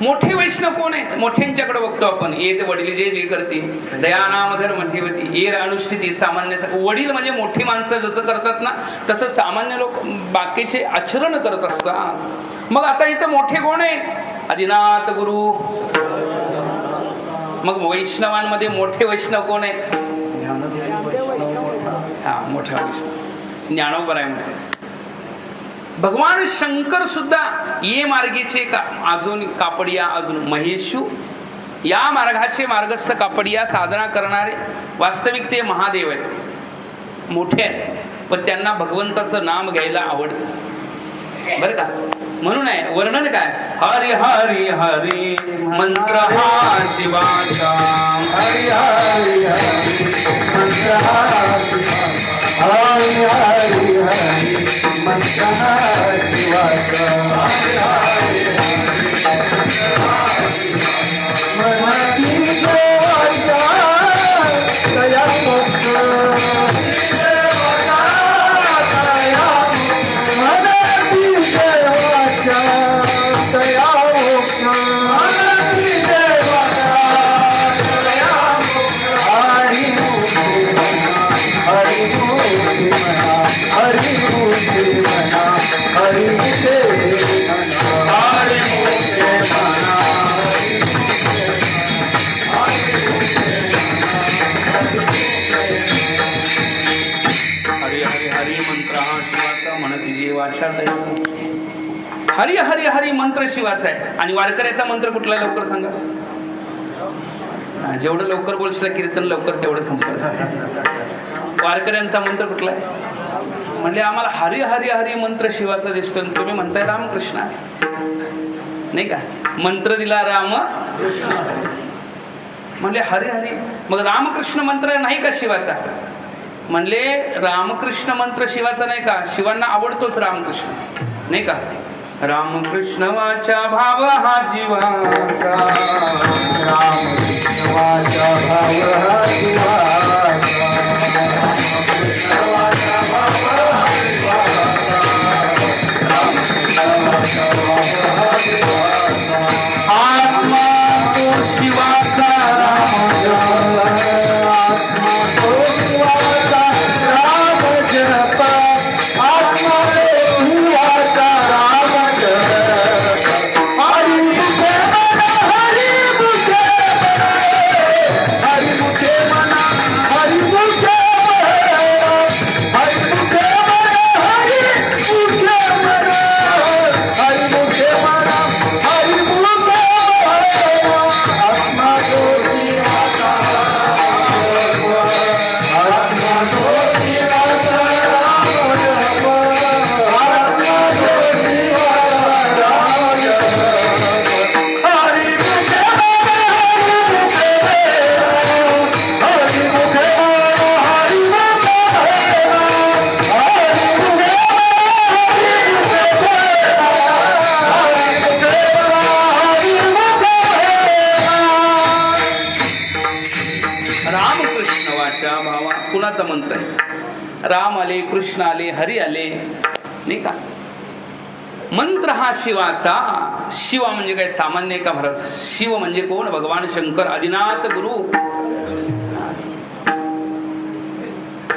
मोठे वैष्णव कोण आहेत? मोठ्यांच्याकडे बघतो आपण. येत वडील जे जे करते दयानाम धर्म ठेवती येर अनुष्ठिती सामान्य. वडील म्हणजे मोठी माणसं जसं करतात ना तसं सामान्य लोक बाकीचे आचरण करत असतात. मग आता इथं मोठे कोण आहेत? आदिनाथ गुरु. मग वैष्णवांमध्ये मोठे वैष्णव कोण आहेत? हा मोठा वैष्णव ज्ञानोबा आहे म्हणतात. भगवान शंकर सुद्धा ये मार्गेचे अजून कापडिया, अजून महेशू या मार्गाचे मार्गस्थ कापडिया साधना करणारे वास्तविक ते महादेव आहेत, मोठे आहेत, पण त्यांना भगवंताचं नाम घ्यायला आवडतं बरं का. म्हणून आहे वर्णन काय, हरी हरी हरी मंत्र हा शिवाचा, हरी हरी हरी मंत्र हा शिवाचा, हरी हरी हरी मंत्र हा शिवाचा, हरी हरी मनाची देवाच्या दया मोक्ष, हरी हरी हरी मंत्र शिवाचा आहे. आणि वारकऱ्याचा मंत्र कुठला लवकर सांगा. जेवढं लवकर बोलशील कीर्तन लवकर तेवढं संपलं. वारकऱ्यांचा मंत्र कुठला आहे? म्हणजे आम्हाला हरी हरी हरी मंत्र शिवाचा दिसतो. तुम्ही म्हणताय रामकृष्ण नाही का, मंत्र दिला राम म्हणजे हरी हरी. मग रामकृष्ण मंत्र नाही का शिवाचा? म्हणले रामकृष्ण मंत्र शिवाचा नाही का? शिवांना आवडतोच रामकृष्ण नाही का. रामकृष्ण वाचा भाव हा जीवाचा, रामकृष्ण वाचा भाव हा जीवाचा, रामकृष्ण वाचा भाव हा जीवाचा, रामकृष्ण वाचा भाव हा जीवाचा, आत्मा तो शिवाचा आत्मा तो शिवाचा राम जप, आत्मा तो शिवाचा राम जप, हरी मुखे मना हरी मुखे हरी मुखे मना हरी मुखे हरी मुखे मना हरी मुखे मना हरी मुखे मना हरी मुखे आत्मा तो शिवाचा आत्मा तो शिवाचा राम जप, आत्मा तो शिवाचा राम जप, हरी मुखे मना हरी मुखे हरी मुखे हरी मुखे रामकृष्ण वाचा भावा. कुणाचा मंत्र आहे? राम आले, कृष्ण आले, हरी आले नाही का. मंत्र हा शिवाचा. शिवा म्हणजे काय सामान्य आहे का महाराज? शिव म्हणजे कोण? भगवान शंकर, आदिनाथ गुरु.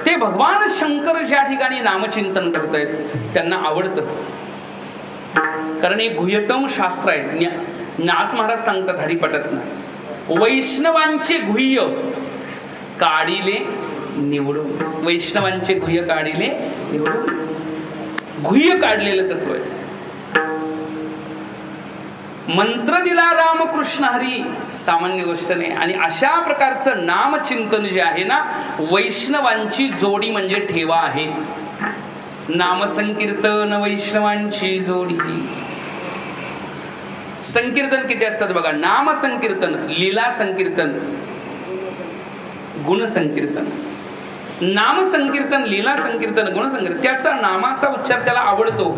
ते भगवान शंकर ज्या ठिकाणी नामचिंतन करतायत त्यांना आवडतं, कारण हे गुह्यतम शास्त्र आहे. नाथ महाराज सांगतात हरिपटातनं, वैष्णवांचे गुह्य काढिले निवडून. वैष्णवांचे गुह्य काढिले निवडून. गुह्य काढलेलं तत्व आहे. मंत्र दिला रामकृष्ण हरी, सामान्य गोष्ट नाही. आणि अशा प्रकारचं नामचिंतन जे आहे ना, वैष्णवांची जोडी म्हणजे ठेवा आहे. नामसंकीर्तन वैष्णवांची जोडी. संकीर्तन किती असतात बघा? नाम संकीर्तन, लीला संकीर्तन, गुण संकीर्तन. नाम संकीर्तन, लीला संकीर्तन, गुण संकीर्तन. त्याचा नामाचा उच्चार त्याला आवडतो.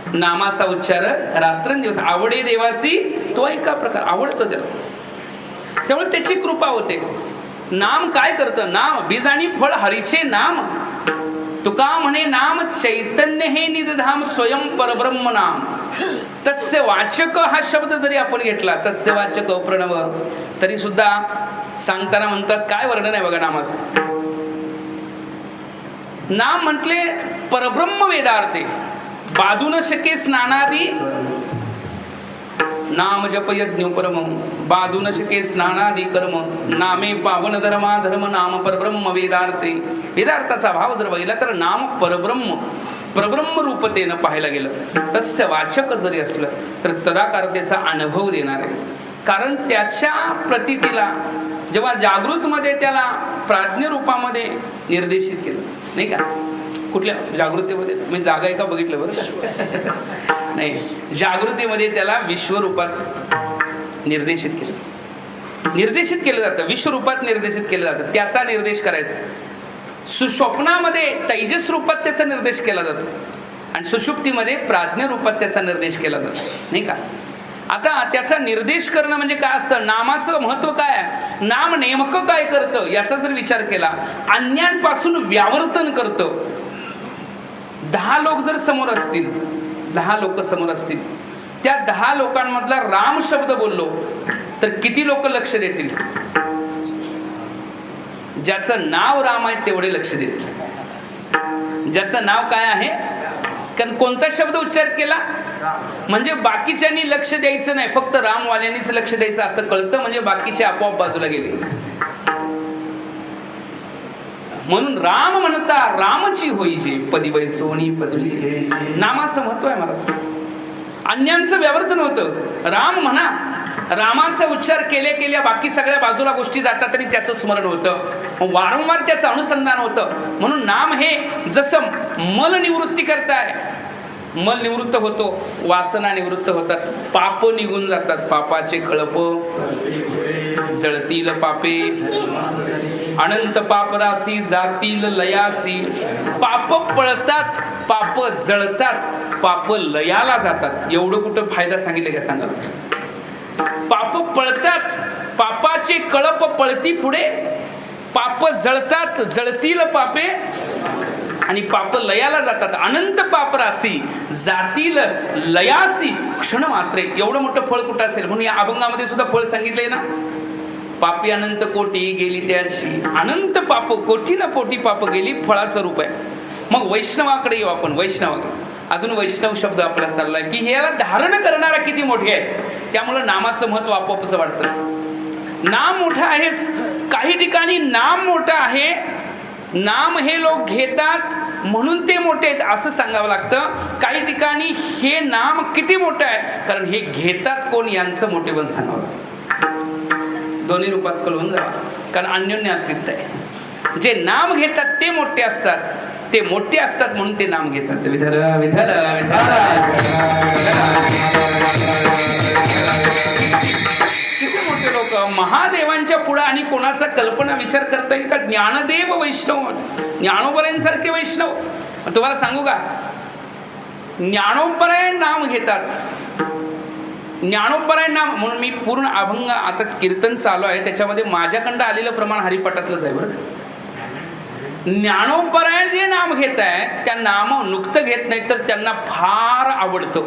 नामाचा उच्चार रात्रंदिवस आवडे देवासी, तो एका प्रकार आवडतो त्याला. त्यामुळे त्याची कृपा होते. नाम काय करतं? नाम बीज आणि फळ हरीचे नाम. तुका म्हणे नाम चैतन्य हे निजधाम, स्वयं परब्रह्म नाम. तस्य वाचक हा शब्द जरी आपण घेतला, तस्य वाचक प्रणव, तरी सुद्धा सांगताना म्हणतात काय वर्णन आहे बघा नामाचं. नाम म्हटले परब्रह्म वेदार्थे, बाधून शके स्नानादी. नाम जप यज्ञ परम, बाधून शके स्नानादी कर्म. नामे पावन धर्मा धर्म, नाम परब्रह्म वेदार्थे. वेदार्थाचा भाव जर बघितला तर नाम परब्रह्म, परब्रह्म रूपतेनं पाहायला गेलं. तस्य वाचक जरी असलं तर तदाकारतेचा अनुभव देणार आहे. कारण त्याच्या प्रतीतीला जेव्हा जागृतमध्ये त्याला प्राज्ञ रूपामध्ये निर्देशित केलं, नाही का? कुठल्या जागृतीमध्ये मी जागा आहे का बघितलं बरं का? नाही, जागृतीमध्ये त्याला विश्वरूपात निर्देशित केलं. निर्देशित केलं जातं, विश्वरूपात निर्देशित केलं जातं. त्याचा निर्देश करायचा. सुस्वप्नामध्ये तेजस रूपात त्याचा निर्देश केला जातो आणि सुषुप्तीमध्ये प्राज्ञ रूपात त्याचा निर्देश केला जातो, नाही का? आता त्याचा निर्देश करणं म्हणजे काय असतं? नामाचं महत्व काय आहे? नाम नेमकं काय करतं याचा जर विचार केला, अन्यांपासून व्यावर्तन करतं. 10 लोक जर समोर असतील, 10 लोक समोर असतील, त्या 10 लोकांमधला राम शब्द बोललो तर किती लोक लक्ष देतील? ज्याचं नाव राम आहे तेवढे लक्ष देतील. ज्याचं नाव काय आहे, कारण कोणता शब्द उच्चारित केला म्हणजे बाकीच्यांनी लक्ष द्यायचं नाही, फक्त रामवाल्यांनीच लक्ष द्यायचं असं कळतं, म्हणजे बाकीचे आपोआप बाजूला गेले. म्हणून राम म्हणता रामची होईजे, पदी बैसोनी पदवी. नामाचं महत्व आहे महाराज. अन्यांचं व्यावर्तन होतं. राम म्हणा, रामाचा उच्चार केल्या बाकी सगळ्या बाजूला गोष्टी जातात आणि त्याचं स्मरण होतं, वारंवार त्याचं अनुसंधान होतं. म्हणून नाम हे जसं मल निवृत्ती करताय, मल निवृत्त होतो, वासना निवृत्त होतात, पाप निघून जातात. पापाचे कळप जळतील पापे, अनंत पाप राशी जातील लयासी. पाप पळतात, पाप जळतात, पाप लयाला जातात. एवढं कुठं फायदा सांगितलं का सांगा? पाप पळतात, पापाचे कळप पळती पुढे, पाप जळतात, जळतील पापे, आणि पाप लयाला जातात. अनंत पाप राशी जातील लयासी क्षण मात्रे. एवढं मोठं फळ कुठं असेल? म्हणून या अभंगामध्ये सुद्धा फळ सांगितलंय ना. पापी अनंत कोटी गेली त्याशी, अनंत पाप कोटी ना कोटी पाप गेली, फळाचं रूप आहे. मग वैष्णवाकडे येऊ आपण. वैष्णवाकडे अजून वैष्णव शब्द आपला चाललाय की ह्याला धारण करणारा किती मोठे आहे, त्यामुळं नामाचं महत्व आपोआपच वाढतं. नाम मोठं आहेच, काही ठिकाणी नाम मोठं आहे, नाम हे लोक घेतात म्हणून ते मोठे आहेत असं सांगावं लागतं. काही ठिकाणी हे नाम किती मोठं आहे, कारण हे घेतात कोण यांचं मोठेपण सांगावं लागतं. दोन्ही रूपात कळून जावा, कारण अन्योन्य आश्रित आहे. जे नाम घेतात ते मोठे असतात, ते मोठे असतात म्हणून ते नाम घेतात. विठ्ठल विठ्ठल किती मोठे लोक महादेवांच्या पुढे आणि कोणाचा कल्पना विचार करता येईल का? ज्ञानदेव वैष्णव, ज्ञानोबरायांसारखे वैष्णव. तुम्हाला सांगू का, ज्ञानोबराय नाम घेतात. ज्ञानोबराय नाम म्हणून मी पूर्ण अभंग आता कीर्तन चालू आहे, त्याच्यामध्ये माझ्याकडं आलेलं प्रमाण हरिपाठातलंच आहे बरं. ज्ञानोपरायण जे नाम घेत आहे त्या नाम नुकतं घेत नाही तर त्यांना फार आवडतं.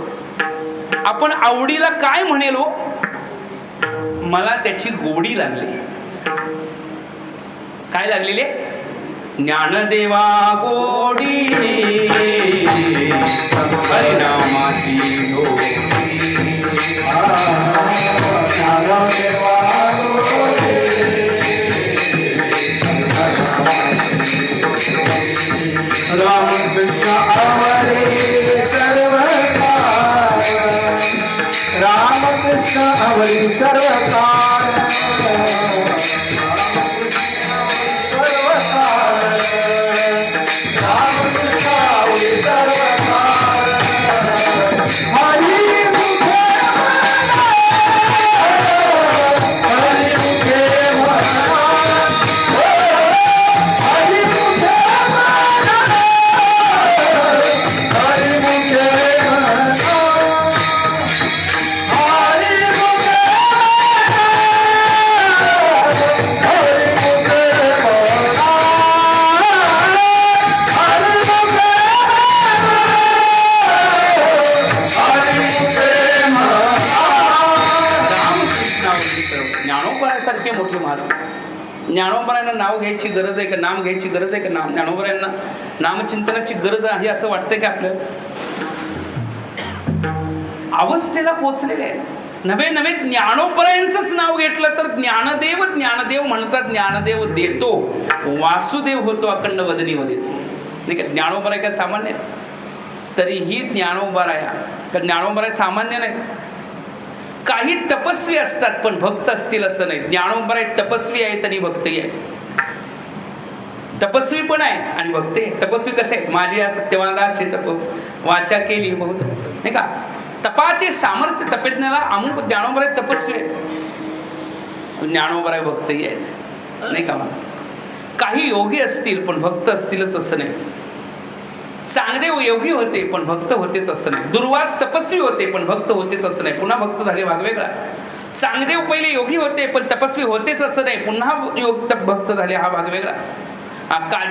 आपण आवडीला काय म्हणेलो, मला त्याची गोडी लागली. काय लागलेली? ज्ञानदेवा गोडी हरिनामाची गोडी. रामकृष्ण अवरे सर्व काळ, रामकृष्ण अवरे सर्व काळ, सर्व काळ, रामकृष्ण अवरे सर्व काळ. हरी मुखे म्हणा, हरी मुखे म्हणा, हरी मुखे ज्ञानोबरायासारखे मोठे महाराज. ज्ञानोबरायांना नाव घ्यायची गरज आहे का, नाम घ्यायची गरज आहे का? ज्ञानोबरायांना नामचिंतनाची गरज आहे असं वाटतंय का आपल्याला? अवस्थेला पोचलेले आहेत. नवे नवे ज्ञानोबरायांचंच नाव घेतलं तर ज्ञानदेव ज्ञानदेव म्हणतात. ज्ञानदेव देतो, वासुदेव होतो अखंड वदनीमध्ये. नाही का? ज्ञानोबराय काय सामान्य आहेत? तरीही ज्ञानोबराया तर ज्ञानोबराय सामान्य नाहीत. काही तपस्वी असतात पण भक्त असतील असं नाही. ज्ञानोबराय तपस्वी आहेत आणि भक्तही आहेत. तपस्वी पण आहे आणि भक्त आहे. तपस्वी कसे आहेत? माझी या सत्यवादाची तप वाचा केली बहुत, नाही का? तपाचे सामर्थ्य तपेज्ञाला अमुक ज्ञानोबराय तपस्वी आहेत, ज्ञानोबराय भक्तही आहेत, नाही का? काही योगी असतील पण भक्त असतीलच असं नाही. चांगदेव योगी होते पण भक्त होतेच असं नाही. दुर्वास तपस्वी होते पण भक्त होतेच असं नाही. पुन्हा भक्त झाले भाग वेगळा. चांगदेव पहिले योगी होते पण तपस्वी होतेच असं नाही. पुन्हा भक्त झाले हा भाग वेगळा.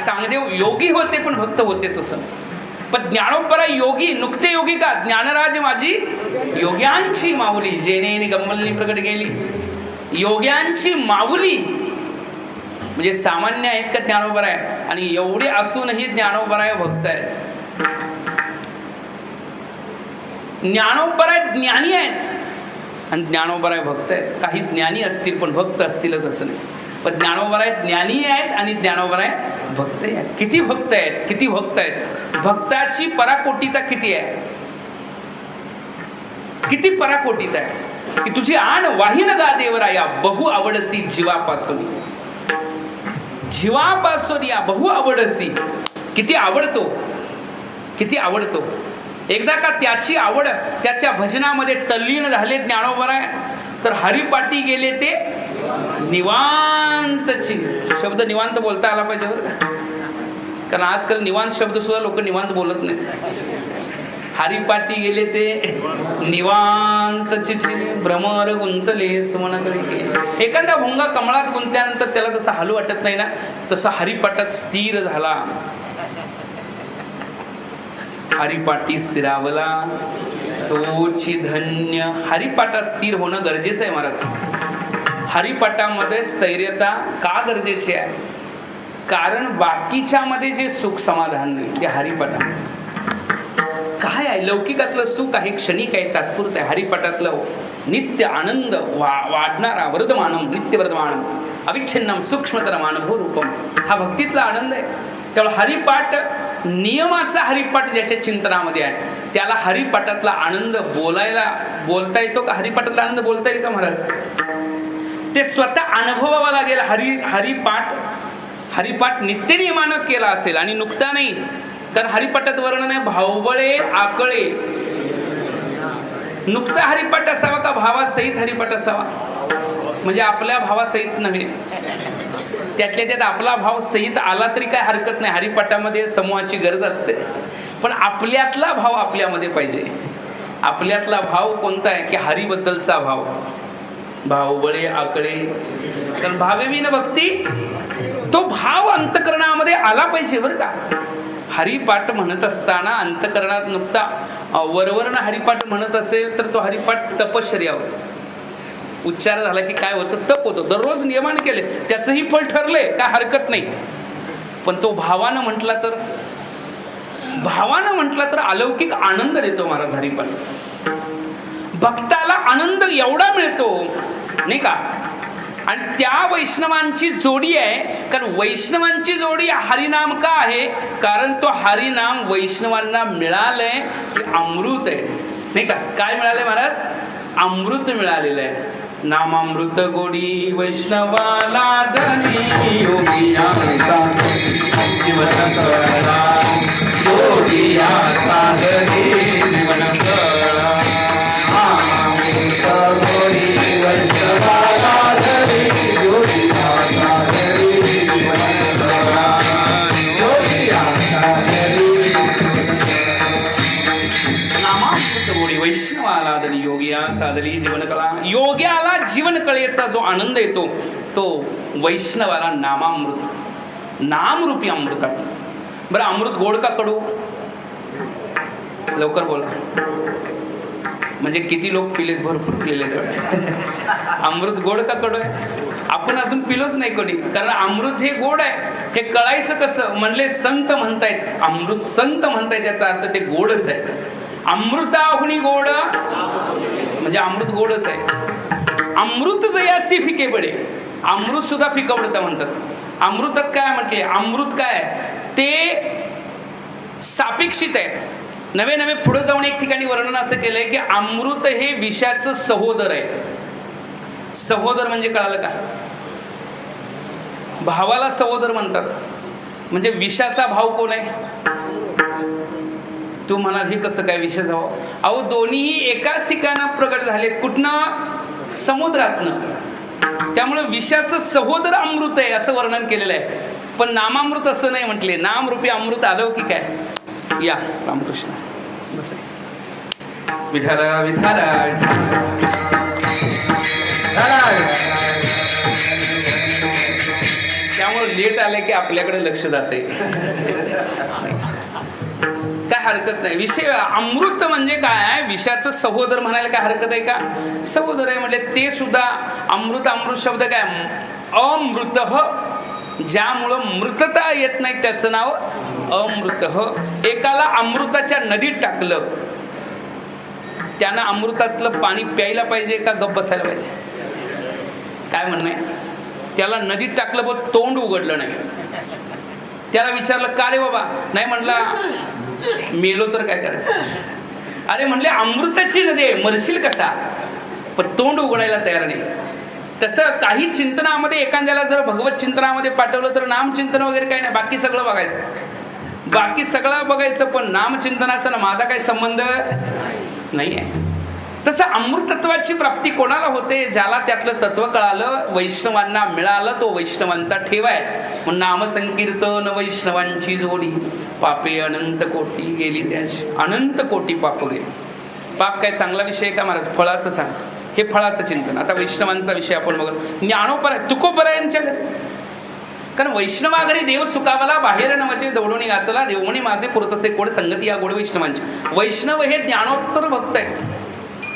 चांगदेव योगी होते पण भक्त होतेच असं. पण ज्ञानोबराय योगी, नुकते योगी का? ज्ञानराज माझी योग्यांची माऊली, जेने गंमलनी प्रकट केली. योग्यांची माऊली म्हणजे सामान्य आहेत का ज्ञानोबराय? आणि एवढे असूनही ज्ञानोबराय भक्त आहेत. ज्ञानोबराय ज्ञानी आहेत आणि ज्ञानोबराय भक्त आहेत. काही ज्ञानी असतील पण भक्त असतीलच असं नाही. पण ज्ञानोबराय ज्ञानी आहेत आणि ज्ञानोबराय भक्त आहेत. किती भक्त आहेत? किती भक्त आहेत? भक्ताची पराकोटीता किती आहे? किती पराकोटीता आहे की तुझी आण वाहिन गा देवराया, बहु आवडसी जीवापासून. जीवापासून या बहु आवडसी. किती आवडतो, किती आवडतो. एकदा का त्याची आवड त्याच्या भजनामध्ये तल्लीन झाले ज्ञानोबराय तर हरिपाठी गेले ते निवांतची. शब्द निवांत बोलता आला पाहिजे बरं का, कारण आजकाल निवांत शब्द सुद्धा लोक निवांत बोलत नाहीत. हरिपाठी गेले ते निवांतची ठेले, भ्रमर गुंतले सुमनकळे गेले. एखादा भोंगा कमळात गुंतल्यानंतर त्याला जसं हालू वाटत नाही ना, तसा हरिपाठात स्थिर झाला. हरिपाठी स्थिरावला तोची धन्य. हरिपाठात स्थिर होणं गरजेचं आहे महाराज. हरिपाठामध्ये स्थैर्यता का गरजेची आहे? कारण बाकीच्या मध्ये जे सुख समाधान नाही ते हरिपाठामध्ये काय आहे. लौकिकातलं सुख आहे, क्षणिक आहे, तात्पुरतं आहे. हरिपाठातलं नित्य आनंद वाढणारा वर्धमानम, नित्य वर्धमानम अविच्छिन्नम सूक्ष्मतरम अनुभव रूपम, हा भक्तीतला आनंद आहे. त्यामुळे हरिपाठ नियमाचा हरिपाठ ज्याच्या चिंतनामध्ये आहे त्याला हरिपाठातला आनंद बोलता येतो का? हरिपाठातला आनंद बोलता येईल का महाराज? ते स्वतः अनुभवावा लागेल. हरिपाठ नित्य नियमानं केला असेल आणि नुकता नाही. कारण हरिपाठात वर्णन आहे भावबळे आकळे. नुकता हरिपाठ असावा का भावासहित हरिपाठ असावा? म्हणजे आपल्या भावासहित नव्हे, त्यातल्या त्यात आपला भाव सहित आला तरी काय हरकत नाही. हरिपाठामध्ये समूहाची गरज असते, पण आपल्यातला भाव आपल्यामध्ये पाहिजे. आपल्यातला भाव कोणता आहे की हरिबद्दलचा भाव. भावबळे आकळे, कारण भावे विन भक्ती तो भाव अंतकरणामध्ये आला पाहिजे बरं का. हरिपाठ म्हणत असताना अंतकरणात नुकता वरवरनं हरिपाठ म्हणत असेल तर तो हरिपाठ तपश्चर्या होतो. उच्चार झाला की काय होतं, तप होतं. दररोज नियमाने केले त्याचंही फळ ठरलंय, काय हरकत नाही. पण तो भावानं म्हटला तर अलौकिक आनंद देतो महाराज हरिपाठ. भक्ताला आनंद एवढा मिळतो नाही का. आणि त्या वैष्णवांची जोडी आहे, कारण वैष्णवांची जोडी हरिनाम का आहे, कारण तो हरिनाम वैष्णवांना मिळालंय ते अमृत आहे नाही का. काय मिळालंय महाराज, अमृत मिळालेलं आहे. नामामृत गोडी वैष्णवाला धनी, योगिया जीवन कळा, योगिया साधनी जीवन कळा. नामामृत गोडी वैष्णवाला धनी, योगिया साधनी जीवन कळा, योगिया साधनी. नामामृत गोडी वैष्णवाला धनी, योगिया साधली जीवन कला. योग्याला जीवन कळेचा जो आनंद येतो तो वैष्णवाला नामामृत, नामरूपी अमृतात. बरं, अमृत गोड का कडू, लवकर बोला. म्हणजे किती लोक पिलेत, भरपूर पिलेले. अमृत गोड का कडू आहे, आपण अजून पिलोच नाही कोणी. कारण अमृत हे गोड आहे. हे कळायचं कसं, म्हणले संत म्हणतायत अमृत, संत म्हणतायत याचा अर्थ ते गोडच आहे. अमृताहुनी गोड म्हणजे अमृत गोडच आहे. अमृत जयासी फिके पडे, अमृत सुद्धा फिकवडतं म्हणतात. अमृतात काय म्हटले, अमृत काय ते सापेक्षित आहे. नवे नवे पुढे जाऊन एक ठिकाणी वर्णन असं केलंय की अमृत हे विषाचं सहोदर आहे. सहोदर म्हणजे कळालं का, भावाला सहोदर म्हणतात. म्हणजे विषाचा भाव कोण आहे, तू म्हणाल हे कसं काय विषाचा भाव. अहो, दोन्हीही एकाच ठिकाणा प्रकट झालेत. कुठनं, समुद्रातनं. त्यामुळे विषाचं सहोदर अमृत आहे असं वर्णन केलेलं आहे. पण नामामृत असं नाही म्हटले. नामरूपी अमृत अलौकिक आहे. या रामकृष्ण बस. विठारा विठारा त्यामुळे लेट आले की आपल्याकडे लक्ष जाते. काय हरकत नाही. विषय अमृत म्हणजे काय, विषाचं सहोदर म्हणायला काय हरकत आहे का. सहोदर आहे म्हणजे ते सुद्धा अमृत. अमृत शब्द काय, अमृत, ज्यामुळं मृतता येत नाही त्याचं नाव अमृत. एकाला अमृताच्या नदीत टाकलं, त्यानं अमृतातलं पाणी प्यायला पाहिजे का गप्प बसायला पाहिजे, काय म्हणणं आहे. त्याला नदीत टाकलं पण तोंड उघडलं नाही. त्याला विचारलं का रे बाबा, नाही म्हणला मेलो तर काय करायचं. अरे म्हणले अमृताची नदी आहे, मरशील कसा, पण तोंड उघडायला तयार नाही. तसं काही चिंतनामध्ये एखाद्याला जर भगवत चिंतनामध्ये पाठवलं तर नामचिंतन वगैरे काही नाही, बाकी सगळं बघायचं, बाकी सगळं बघायचं, पण नामचिंतनाचा ना माझा काही संबंध नाही आहे. तसं अमृतत्वाची प्राप्ती कोणाला होते, ज्याला त्यातलं तत्व कळालं, वैष्णवांना मिळालं, तो वैष्णवांचा ठेवाय. म्हणून नामसंकीर्तन वैष्णवांची जोडी, पापे अनंत कोटी गेली त्याची, अनंत कोटी पाप गेली. पाप काय चांगला विषय का महाराज, फळाचं सांग. हे फळाचं चिंतन. आता वैष्णवांचा विषय आपण बघू. ज्ञानोपर आहे, तुकोपर आहे यांच्या घरी. कारण वैष्णवा घरी देव सुखावला, बाहेर नवचे दौडोनी घातला, देवमणी माझे पुरतसे कोड, संगती या गोड वैष्णवांची. वैष्णव हे ज्ञानोत्तर भक्त आहेत,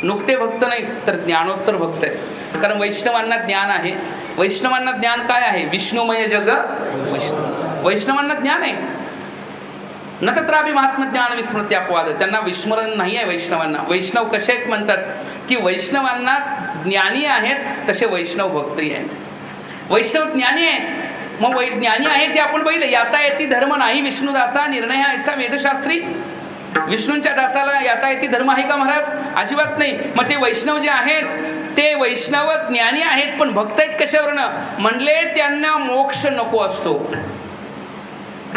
नुकते भक्त नाहीत तर ज्ञानोत्तर भक्त आहेत. कारण वैष्णवांना ज्ञान आहे. वैष्णवांना ज्ञान काय आहे, विष्णुमय जग वैष्णव. वैष्णवांना ज्ञान आहे. न तत्रापि महात्म ज्ञान विस्मृती अपवाद, त्यांना विस्मरण नाही आहे वैष्णवांना. वैष्णव कसे आहेत म्हणतात की वैष्णवांना ज्ञानी आहेत तसे वैष्णव भक्तही आहेत. वैष्णव ज्ञानी आहेत. मग ज्ञानी आहे ते आपण बघितलं. याता येती धर्म नाही विष्णुदासा, निर्णय हा ऐसा वेदशास्त्री. विष्णूंच्या दासाला याता येती धर्म आहे का महाराज, अजिबात नाही. मग ते वैष्णव जे आहेत ते वैष्णव ज्ञानी आहेत, पण भक्त आहेत कशावरनं, म्हणले त्यांना मोक्ष नको असतो.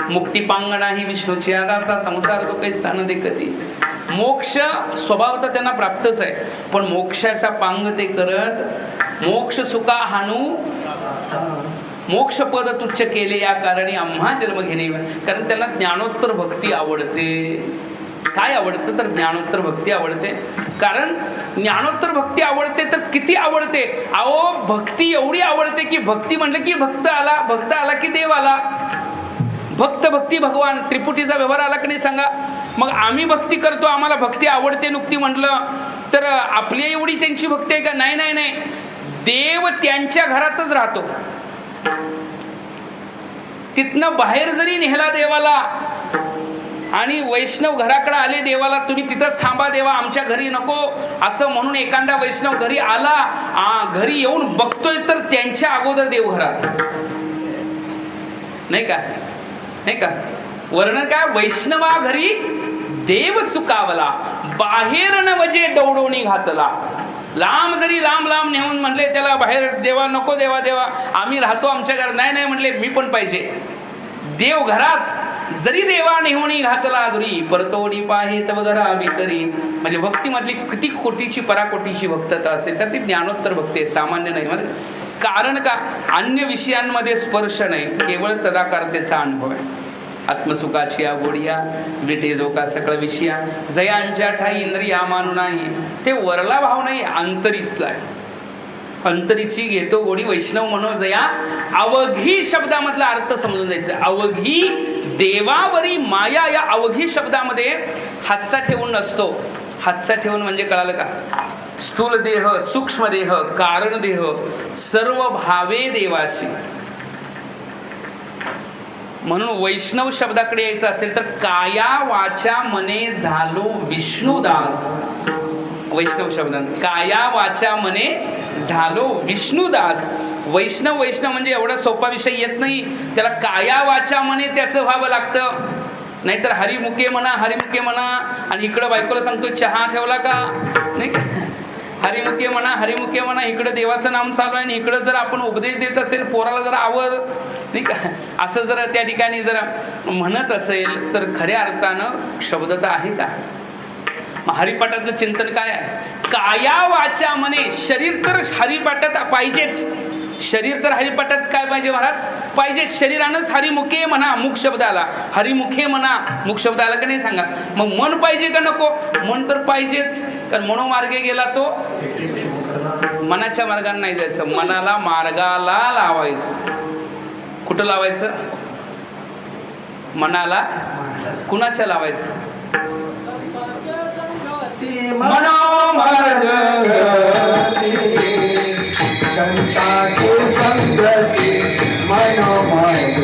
मुक्ती पांग नाही विष्णूची दासा, संसार तो काही सान देखती. मोक्ष स्वभावतः त्यांना प्राप्तच आहे, पण मोक्षाचा पांग ते करत, मोक्ष सुखा हानू मोक्ष पद तुच्छ केले या कारणी आम्हा जन्म घेणे. कारण त्यांना ज्ञानोत्तर भक्ती आवडते. काय आवडतं तर ज्ञानोत्तर भक्ती आवडते. कारण ज्ञानोत्तर भक्ती आवडते तर किती आवडते अहो, भक्ती एवढी आवडते की भक्ती म्हटलं की भक्त आला की देव आला. भक्त भक्ती भगवान त्रिपुटीचा व्यवहार आला की नाही सांगा. मग आम्ही भक्ती करतो, आम्हाला भक्ती आवडते नुकती म्हटलं तर आपली एवढी त्यांची भक्ती आहे का? नाही नाही नाही. देव त्यांच्या घरातच राहतो. तिथनं बाहेर जरी नेहला देवाला आणि वैष्णव घराकडे आले देवाला, तुम्ही तिथंच थांबा देवा, आमच्या घरी नको असं म्हणून एखादा वैष्णव घरी आला, घरी येऊन बघतोय तर त्यांच्या अगोदर देव घरात. नाही का? नाही का? वर्णन काय? वैष्णवा घरी देव सुकावला, बाहेर नवजे डोळोणी घातला. लांब जरी लांब नेऊन म्हणले त्याला बाहेर, देवा नको देवा देवा, आम्ही राहतो आमच्या घरात. नाही नाही म्हणले, मी पण पाहिजे. देव घरात जरी देवा नेहुणी घातला दुरी, परतोडी पाहे तव घरा भीतरी. म्हणजे भक्तीमधली किती कोटीची पराकोटीची भक्तता असेल का? ती ज्ञानोत्तर भक्ती आहे, सामान्य नाही. म्हणजे कारण का? अन्य विषयांमध्ये स्पर्श नाही, केवळ तदाकारतेचा अनुभव आहे. आत्मसुखाची गोडिया विटे जो का सकळ विषया, जयांच्या ठाई इंद्रिया मानू नाही. ते वरला भाव नाही, अंतरीचला आहे. अंतरीची घेतो गोडी वैष्णव म्हणो जया. अवघी शब्दामधला अर्थ समजून जायचं. अवघी देवावरी माया, या अवघी शब्दामध्ये हातचा ठेवून नसतो. हातचा ठेवून म्हणजे कळालं का? स्थूल देह, सूक्ष्म देह, कारण देह, सर्व भावे देवाशी. म्हणून वैष्णव शब्दाकडे यायचं असेल तर काया वाचा मने झालो विष्णुदास. वैष्णव शब्दात काया वाचा मने झालो विष्णुदास. वैष्णव म्हणजे एवढा सोपा विषय येत नाही. त्याला काया वाचा मने त्याचं व्हावं लागतं. नाहीतर हरिमुखे म्हणा आणि इकडं बायकोला सांगतो चहा ठेवला का? नाही का? हरिमुखे म्हणा, इकडं देवाचं नाम चालू आहे आणि इकडं जर आपण उपदेश देत असेल, पोराला जर आवड नाही का, असं जर त्या ठिकाणी जर म्हणत असेल तर खऱ्या अर्थानं शब्दता आहे का? हरिपाठातलं चिंतन काय आहे? काया वाचा मने. शरीर तर हरिपाठात पाहिजेच. शरीर तर हरिपाठात काय पाहिजे महाराज? पाहिजे. शरीरानंच हरिमुखे म्हणा, मुख शब्द आला. हरिमुखे म्हणा, मुख शब्द आला का नाही सांगा? मग मन पाहिजे का नको? मन तर पाहिजेच. कारण मनोमार्गे गेला तो मनाच्या मार्गाने नाही जायचं. मनाला मार्गाला लावायचं. कुठं लावायचं? मनाला. कुणाच्या लावायचं? मनोमार्ग संतांची संगती मनोमार्ग.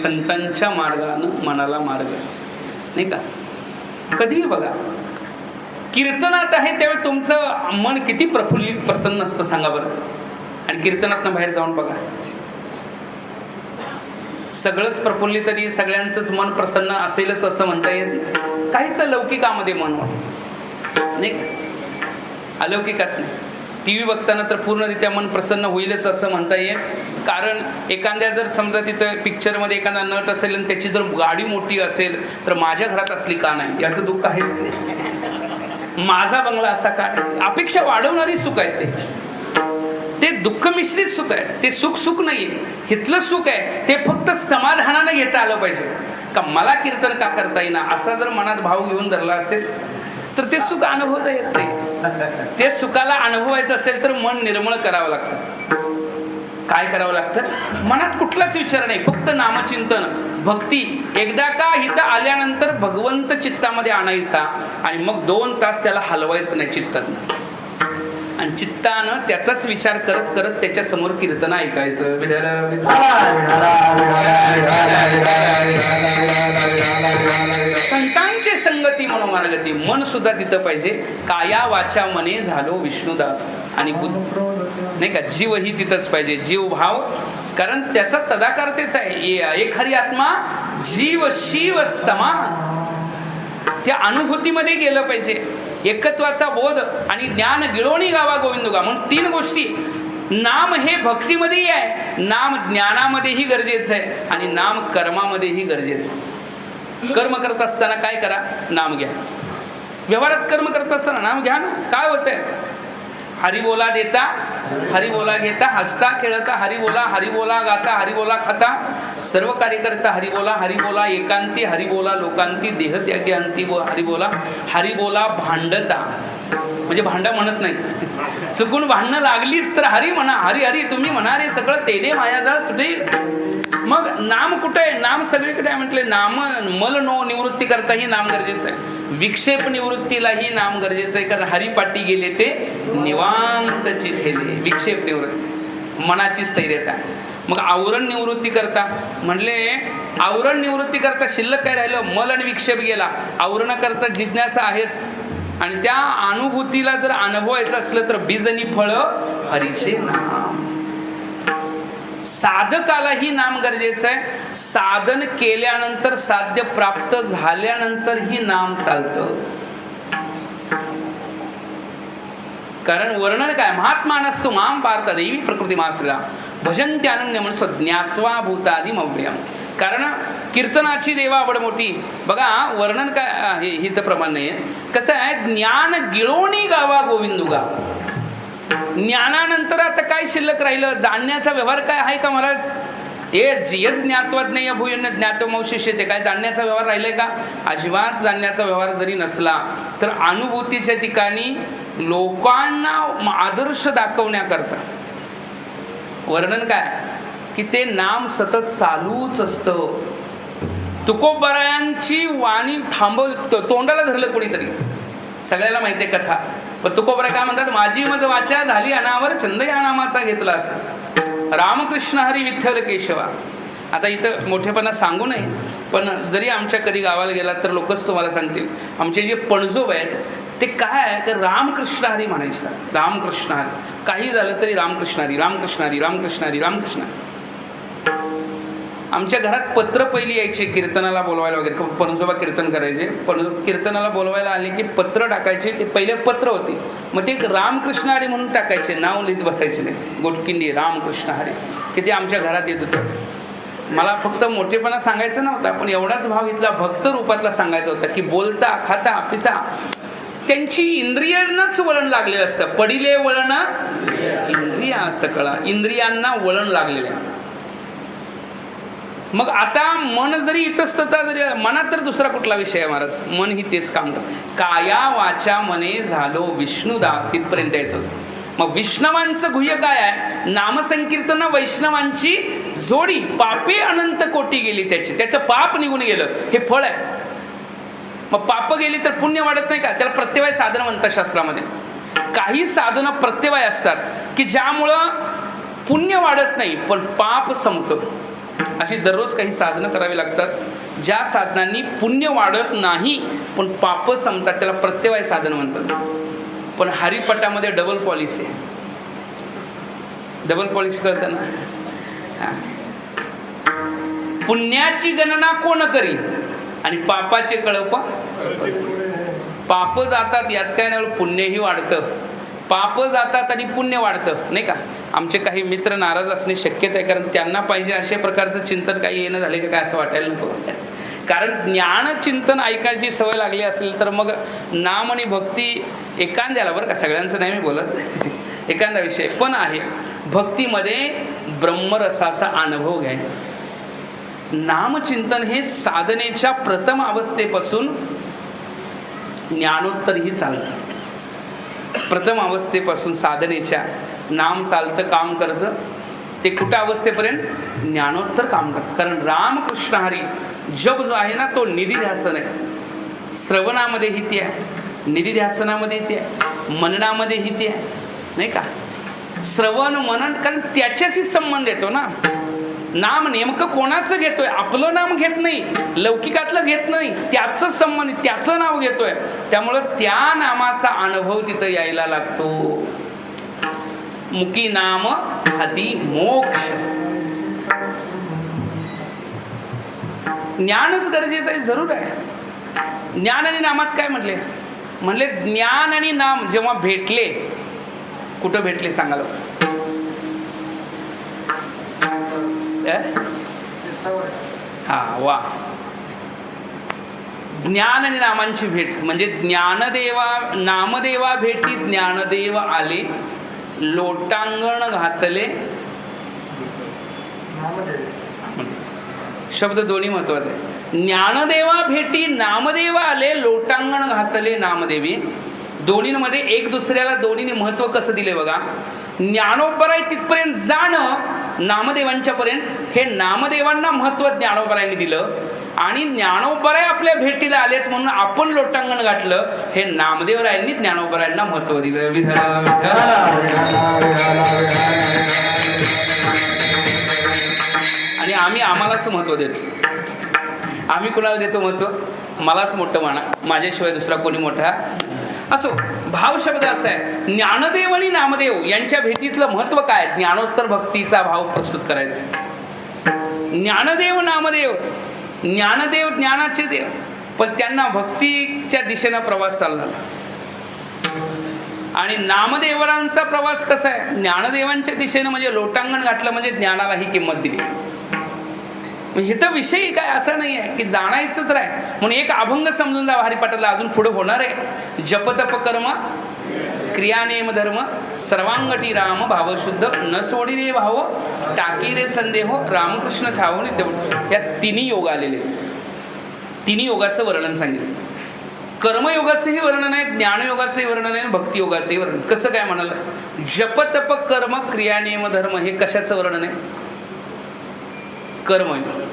संतांच्या मार्गानं मनाला मार्ग. नाही का? कधीही बघा, कीर्तनात आहे त्यावेळी तुमचं मन किती प्रफुल्लित प्रसन्न असतं सांगा बरं. आणि कीर्तनातनं बाहेर जाऊन बघा, सगळंच प्रफुल्लित तरी सगळ्यांचंच मन प्रसन्न असेलच असं म्हणता येत. काहीच लौकिकामध्ये मन नाही, अलौकिकात नाही. टी व्ही बघताना तर पूर्णरित्या मन प्रसन्न होईलच असं म्हणता येईल. कारण एखाद्या जर समजा तिथं पिक्चरमध्ये एखादा नट असेल आणि त्याची जर गाडी मोठी असेल तर माझ्या घरात असली का नाही याचं दुःख आहेच. माझा बंगला असा काय, अपेक्षा वाढवणारी सुख आहे ते दुःख मिश्रित सुख आहे. ते सुख नाही आहे, इथलं सुख आहे ते फक्त समाधानानं घेता आलं पाहिजे. का मला कीर्तन का करता येईना असा जर मनात भाव घेऊन धरला असेल तर ते सुख अनुभवता येत नाही. ते सुखाला अनुभवायचं असेल तर मन निर्मळ करावं लागतं. काय करावं लागतं? मनात कुठलाच विचार नाही, फक्त नामचिंतन भक्ती. एकदा का इथं आल्यानंतर भगवंत चित्तामध्ये आणायचा आणि मग 2 तास त्याला हलवायचं नाही चित्तात. आणि चित्तानं त्याचाच विचार करत करत त्याच्या समोर कीर्तन ऐकायचं. संतांची संगती मनोमार्गती. मन सुद्धा तिथं पाहिजे. काया वाचा मने झालो विष्णुदास. आणि बुद्ध नाही का, जीव ही तिथंच पाहिजे, जीव भाव. कारण त्याचा तदाकार तेच आहे, एक हरी आत्मा जीव शिव समान. त्या अनुभूतीमध्ये गेलं पाहिजे. एकत्वाचा बोध आणि ज्ञान गिळोणी गावा गोविंदुगा. म्हणून 3 गोष्टी. नाम हे भक्तीमध्येही आहे, नाम ज्ञानामध्येही गरजेचं आहे आणि नाम कर्मामध्येही गरजेचं आहे. कर्म करत असताना काय करा? नाम घ्या. व्यवहारात कर्म करत असताना नाम घ्या ना. काय होतंय? हरिबोला देता हरिबोला घेता, हसता खेळता हरिबोला, हरिबोला गाता हरिबोला खाता, सर्व कार्य करता हरिबोला, हरिबोला एकांती, हरिबोला लोकांती, देहत्यागी अंती हरिबोला, हरिबोला भांडता. म्हणजे भांडा म्हणत नाही, चुकून भांडणं लागलीच तर हरी म्हणा. हरी हरी तुम्ही म्हणा रे सगळं तेने मायाजाळ तुटे. मग नाम कुठे आहे? नाम सगळीकडे आहे म्हटले. नाम मल नो निवृत्ती करताही नाम गरजेचं आहे, विक्षेप निवृत्तीलाही नाम गरजेचं आहे. कारण हरिपाटी गेले ते निवांतची ठेले. विक्षेप निवृत्ती मनाची स्थैर्यता. मग आवरण निवृत्ती करता म्हणले, आवरण निवृत्ती करता शिल्लक काय राहिलं? मल आणि विक्षेप गेला. आवरण करता जिज्ञासा आहेस आणि त्या अनुभूतीला जर अनुभवायचं असलं तर बीज आणि फळ हरीचे नाम. साधकालाही नाम गरजेचं आहे. साधन केल्यानंतर, साध्य प्राप्त झाल्यानंतर ही नाम चालतं. कारण वर्णन काय? महात्मा नसतो माम पार्थ देवी प्रकृती मास्त्रा भजन अनन्य म्हणून ज्ञात्वा भूतादी मव्यम. कारण कीर्तनाची देवा आवड मोठी. बघा वर्णन काय हे हित प्रमाण नाही. कसं आहे? ज्ञान गिळोणी गावा गोविंदुगा. ज्ञानानंतर आता काय शिल्लक राहिलं? जाणण्याचा व्यवहार काय आहे का महाराज? हेच ज्ञात्वाज्ञेय भूयन्य ज्ञातमौशिष्यते. काय जाणण्याचा व्यवहार राहिलाय का? अजिबात जाणण्याचा व्यवहार जरी नसला तर अनुभूतीच्या ठिकाणी लोकांना आदर्श दाखवण्याकरता वर्णन काय की ते नाम सतत चालूच असतं. तुकोबरायांची वाणी तोंडाला धरलं कोणीतरी. सगळ्याला माहिती आहे कथा. पण तुकोबरा काय म्हणतात? माझी मज वाचा झाली अनावर छंद या नामाचा घेतला असं. रामकृष्ण हरी विठ्ठल केशवा. आता इथं मोठेपणा सांगू नये, पण जरी आमच्या कधी गावाला गेलात तर लोकच तुम्हाला सांगतील. आमचे जे पणजोब आहेत ते काय आहे की रामकृष्ण हरी म्हणायचं. रामकृष्ण हरी काही झालं तरी रामकृष्ण हरी, रामकृष्ण हरी, रामकृष्ण हरी, रामकृष्ण. आमच्या घरात पत्र पहिली यायचे कीर्तनाला बोलवायला वगैरे. पणजोबा कीर्तन करायचे, पण कीर्तनाला बोलवायला आले की पत्र टाकायचे. ते पहिले पत्र होते, मग ते रामकृष्ण हरी म्हणून टाकायचे, नाव लिहित बसायचे नाही. गोटकिंडी रामकृष्ण हरी की ते आमच्या घरात येत होतं. मला फक्त मोठेपणा सांगायचा नव्हता, पण एवढाच भाव इथला भक्त रूपातला सांगायचा होता की बोलता खाता पिता त्यांची इंद्रियांनाच वळण लागलेलं असतं. पडिले वळण इंद्रिया सकळा. इंद्रियांना वळण लागलेलं आहे. मग आता मन जरी इतस्तता जरी मनात तर दुसरा कुठला विषय आहे महाराज? मन ही तेच काम करतं. काया वाचा मने झालो विष्णुदास. इथपर्यंत यायचं होतं. मग विष्णवांचं गुह्य काय आहे? नामसंकीर्तन वैष्णवांची जोडी. पापे अनंत कोटी गेली त्याची. त्याचं पाप निघून गेलं, हे फळ आहे. मग पाप गेली तर पुण्य वाढत नाही का? त्याला प्रत्यवाय साधन म्हणतात शास्त्रामध्ये. काही साधनं प्रत्यवाय असतात की ज्यामुळं पुण्य वाढत नाही पण पाप संपतं. अशी दररोज काही साधनं करावी लागतात. ज्या साधनांनी पुण्य वाढत नाही पण पाप संपतात त्याला प्रत्यवाय साधन म्हणतात. पण हरिपटामध्ये डबल पॉलिसी आहे. डबल पॉलिसी करताना पुण्याची गणना कोण करी आणि पापाचे कळप. पाप जातात यात काय नाही, पुण्यही वाढतं. पाप जातात आणि पुण्य वाढतं नाही का? आमचे काही मित्र नाराज असणे शक्यता आहे, कारण त्यांना पाहिजे अशा प्रकारचं चिंतन काही येणं झाले का काय असं वाटायला नको. कारण ज्ञान चिंतन ऐकायची सवय लागली असेल तर मग नाम आणि भक्ती एखाद्याला, बरं का सगळ्यांचं नाही मी बोलत, एखादा विषय पण आहे. भक्तीमध्ये ब्रह्मरसाचा अनुभव घ्यायचा. नामचिंतन हे साधनेच्या प्रथम अवस्थेपासून ज्ञानोत्तरही चालतं. प्रथम अवस्थेपासून साधनेच्या नाम चालतं, काम करतं, ते कुठं अवस्थेपर्यंत ज्ञानोत्तर काम करतं. कारण रामकृष्ण हरी जप जो आहे ना तो निधिध्यासन आहे. श्रवणामध्येही ते आहे, निधिध्यासनामध्ये ते आहे, मननामध्येही ते आहे, नाही का. श्रवण मनन, कारण त्याच्याशी संबंध येतो ना. नाम नेमकं कोणाचं घेतोय? आपलं नाम घेत नाही, लौकिकातलं घेत नाही, त्याचं संबंध, त्याचं नाव घेतोय. त्यामुळं त्या नामाचा अनुभव तिथं यायला लागतो. मुकी नाम हाती मोक्ष. ज्ञानच गरजेचं आहे, जरूर आहे. ज्ञान आणि नामात काय म्हणले ज्ञान आणि नाम जेव्हा भेटले, कुठं भेटले सांगाल? हा, वा. ज्ञान आणि नामांची भेट म्हणजे नामदेवा भेटी ज्ञानदेव आले, लोटांगण घातले. शब्द दोन्ही महत्वाचे आहे. ज्ञानदेवा भेटी नामदेवा आले, लोटांगण घातले नामदेवी. दोन्हीमध्ये एक दुसऱ्याला दोन्हीने महत्व कसं दिले बघा. ज्ञानोबराय तिथपर्यंत जाणं नामदेवांच्या पर्यंत, हे नामदेवांना महत्व ज्ञानोबरायांनी दिलं. आणि ज्ञानोबराय आपल्या भेटीला आलेत म्हणून आपण लोटांगण घातलं, हे नामदेवरायांनी ज्ञानोबरायांना महत्व दिलं. आणि आम्ही आम्हालाच महत्व देतो. आम्ही कुणाला देतो महत्व? मलाच मोठं म्हणा, माझ्याशिवाय दुसरा कोणी मोठा असो. भाव शब्द असा आहे, ज्ञानदेव आणि नामदेव यांच्या भेटीतलं महत्व काय? ज्ञानोत्तर भक्तीचा भाव प्रस्तुत करायचा. ज्ञानदेव नामदेव, ज्ञानदेव ज्ञानाचे देव, पण त्यांना भक्तीच्या दिशेनं प्रवास चालला. आणि नामदेवरांचा प्रवास कसा आहे? ज्ञानदेवांच्या दिशेनं, म्हणजे लोटांगण घातलं म्हणजे ज्ञानालाही किंमत दिली. हे तर विषय काय असं नाही आहे की जाणायचंच राह म्हणून एक अभंग समजून जा. हरिपाठाला अजून पुढे होणार आहे. जपतप कर्म क्रियानेम धर्म सर्वांगटी राम भावशुद्ध न सोडी रे भाव टाकी रे संदेह रामकृष्ण ठाऊन तेवढं. या तिन्ही योग आलेले, तिन्ही योगाचं वर्णन सांगितलं. कर्मयोगाचंही वर्णन आहे, ज्ञानयोगाचंही वर्णन आहे, भक्तियोगाचंही वर्णन. कसं काय म्हणाल? जपतप कर्म क्रियानेम धर्म हे कशाचं वर्णन आहे? कर्मयोग.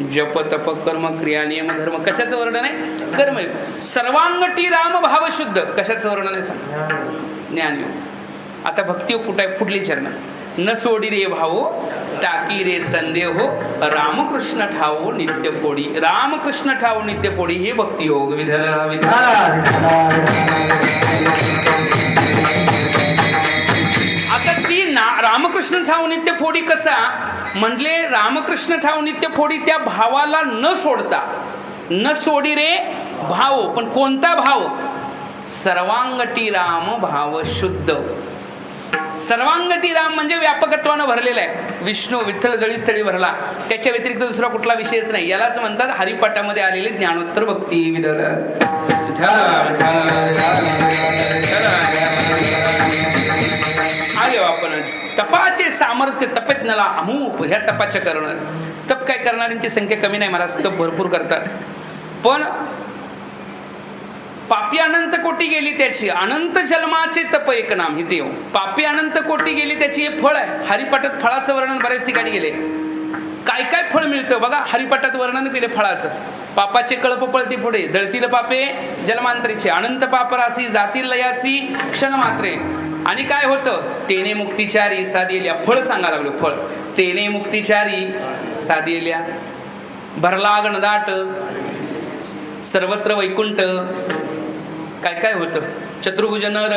जप तप कर्म क्रिया नियम धर्म कशाचं वर्णन आहे? कर्मयोग. सर्वांगटी राम भावशुद्ध कशाचं वर्णन आहे सांग? ज्ञानयोग. आता भक्तियोग कुठं आहे? पुढली चरण. न सोडी रे भावो टाकी रे संदेहो रामकृष्ण ठावो नित्य फोडी. रामकृष्ण ठावो नित्य फोडी हे भक्तियोग. विठ्ठला आता ती रामकृष्ण ठाव नित्य फोडी कसा म्हणले? रामकृष्ण ठाव नित्य फोडी त्या भावाला न सोडता, न सोडी रे भाव. पण कोणता भाव? सर्वांगटी राम भाव शुद्ध. सर्वांगटी राम म्हणजे व्यापकत्वानं भरलेला आहे. विष्णू विठ्ठल जळीस्थळी भरला, त्याच्या व्यतिरिक्त दुसरा कुठला विषयच नाही. यालाच म्हणतात हरिपाठामध्ये आलेले ज्ञानोत्तर भक्ती. आलो आपण. तपाचे सामर्थ्य तपेतनला अमूप. ह्या तपाच्या करणार, तप काय करणाऱ्यांची संख्या कमी नाही महाराज, तप भरपूर करतात. पण पापी अनंत कोटी गेली त्याची, अनंत जन्माचे तप एक नाम. हे देव पापी अनंत कोटी गेली त्याची हे फळ आहे. हरिपाठात फळाचं वर्णन बऱ्याच ठिकाणी गेले. काय काय फळ मिळतं बघा. हरिपाठात वर्णन केले फळाचं. पापाचे कळप पळती पुढे, जळतील पापे जन्मांतरीचे, अनंत पापरासी जातील लयासी क्षण मात्रे. आणि काय होतं? तेने मुक्तिचारी साधियल्या. फळ सांगा लागलो. फळ तेने मुक्तिचारी साधियल्या. भरला गणदाट सर्वत्र वैकुंठ. काय काय होतं? चतुर्भुज नर,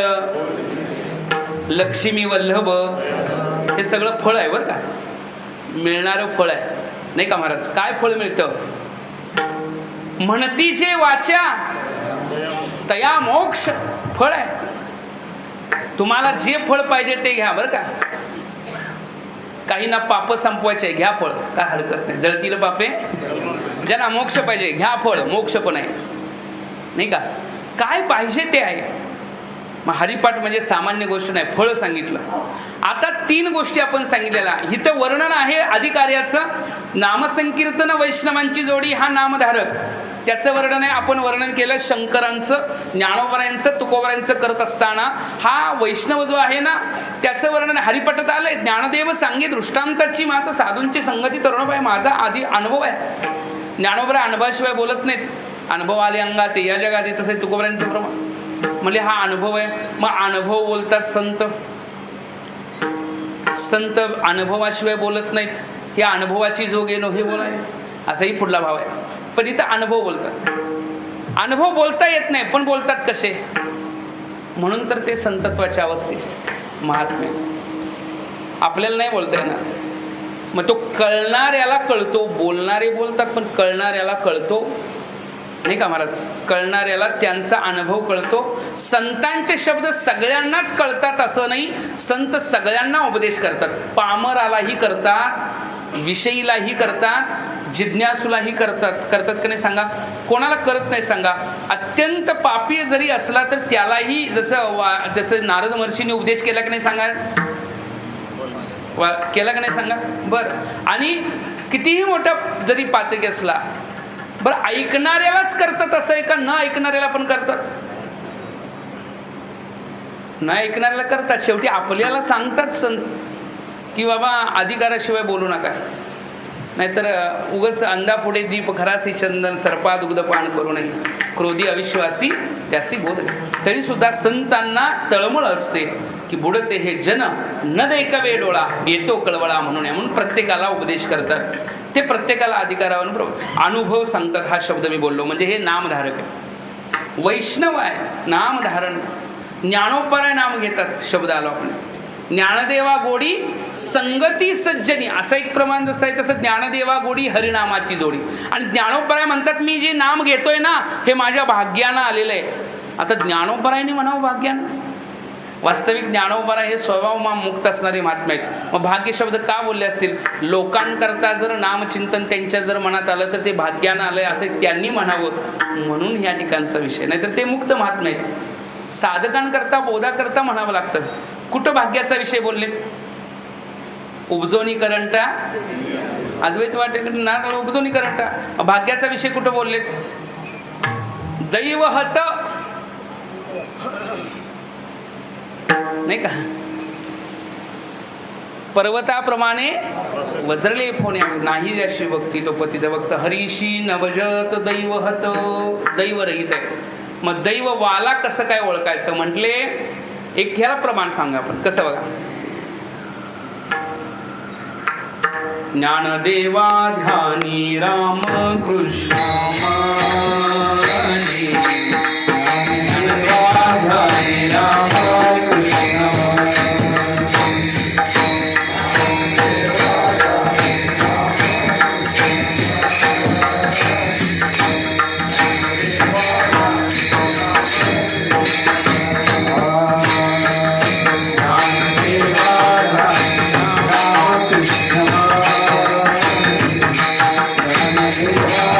लक्ष्मी वल्लभ. हे सगळं फळ आहे बरं का, मिळणारं फळ आहे नाही का महाराज. काय फळ मिळतं? म्हणतीचे वाचा तया मोक्ष. फळ आहे. तुम्हाला जे फळ पाहिजे ते घ्या बरं का. काहींना पाप संपवायचे, घ्या फळ, काय हरकत नाही. जळतील पापे ज्यांना मोक्ष पाहिजे घ्या फळ, मोक्ष पण आहे नाही का. काय पाहिजे ते आहे. मग हरिपाठ म्हणजे सामान्य गोष्ट नाही, फळ सांगितलं. आता 3 गोष्टी आपण सांगितलेल्या. इथं वर्णन आहे अधिकार्याचं. नामसंकीर्तन वैष्णवांची जोडी हा नामधारक, त्याचं वर्णन आहे. आपण वर्णन केलं शंकरांचं, ज्ञानोबरायांचं, तुकोबरायांचं करत असताना हा वैष्णव जो आहे ना त्याचं वर्णन हरिपटात आलंय. ज्ञानदेव सांगे दृष्टांताची मात साधूंची संगती तरुणबाई. माझा आधी अनुभव आहे. ज्ञानोबरा अनुभवाशिवाय बोलत नाहीत. अनुभव आले अंगात या जगात येत असेल तुकोबरायांचं प्रमाण म्हणजे हा अनुभव आहे. मग अनुभव बोलतात संत. संत अनुभवाशिवाय बोलत नाहीत. हे अनुभवाची जोग येणो हे बोलायचं असाही पुढला भाव आहे. पण इथं अनुभव बोलतात. अनुभव बोलता येत नाही पण बोलतात कसे, म्हणून तर ते संतत्वाच्या अवस्थेचे महात्मे. आपल्याला नाही बोलता येणार. मग तो कळणाऱ्याला कळतो. बोलणारे बोलतात पण कळणाऱ्याला कळतो नाही का महाराज. कळणाऱ्याला त्यांचा अनुभव कळतो. संतांचे शब्द सगळ्यांनाच कळतात असं नाही. संत सगळ्यांना उपदेश करतात. पामरालाही करतात, विषयीलाही करतात, जिज्ञासूलाही करतात. करतात का नाही सांगा. कोणाला करत नाही सांगा. अत्यंत पापी जरी असला तर त्यालाही जसं नारद महर्षींनी उपदेश केला की नाही सांगा. केला का नाही सांगा. बरं, आणि कितीही मोठा जरी पातकी असला, बरं ऐकणाऱ्यालाच करतात असं आहे का न ऐकणाऱ्याला पण करतात. न ऐकणाऱ्याला करतात. शेवटी आपल्याला सांगतात संत की बाबा अधिकाराशिवाय बोलू नका, नाहीतर उगच अंधापुढे दीप खरासी चंदन सर्पा दुग्धपान करू नये, क्रोधी अविश्वासी त्यासी बोध. तरी सुद्धा संतांना तळमळ असते की बुडते हे जन न देखवे डोळा येतो कळवळा म्हणून प्रत्येकाला उपदेश करतात. ते प्रत्येकाला अधिकारावर अनुभव सांगतात. हा शब्द मी बोललो म्हणजे हे नामधारक आहे. वैष्णव आहे, नामधारण. ज्ञानोपराय नाम घेतात शब्द आलो आपण. ज्ञानदेवा गोडी संगती सज्जनी असं एक प्रमाण जसं आहे तसं ज्ञानदेवा गोडी हरिनामाची जोडी. आणि ज्ञानोपराय म्हणतात मी जे नाम घेतोय ना हे माझ्या भाग्यानं आलेलं आहे. आता ज्ञानोपरायने म्हणावं भाग्यानं. वास्तविक ज्ञानोबराय हे स्वभाव मुक्त असणारे महात्मे आहेत. मग भाग्य शब्द का बोलले असतील. लोकांकरता जर नामचिंतन त्यांच्या जर मनात आलं तर ते भाग्यानं आलंय असं त्यांनी म्हणावं म्हणून ह्या ठिकाणचा विषय. नाहीतर ते मुक्त महात्मे आहेत. साधकांकरता बोधाकरता म्हणावं लागतं. कुठं भाग्याचा विषय बोललेत. उपजोनी करंटा अद्वैत वाटेकर ना उपजोनी करंटा. भाग्याचा विषय कुठं बोललेत. दैवहत नाही का. पर्वताप्रमाणे वज्रले फोन्या नाही ज्याशी भक्ती तो पतित भक्त हरीशी नवजत दैवहत. दैवरहित आहे. मग दैव वाला कसं काय ओळखायचं म्हटले. एक ह्याला प्रमाण सांगा आपण कसं बघा. ज्ञानदेवा ध्यानी राम कृष्ण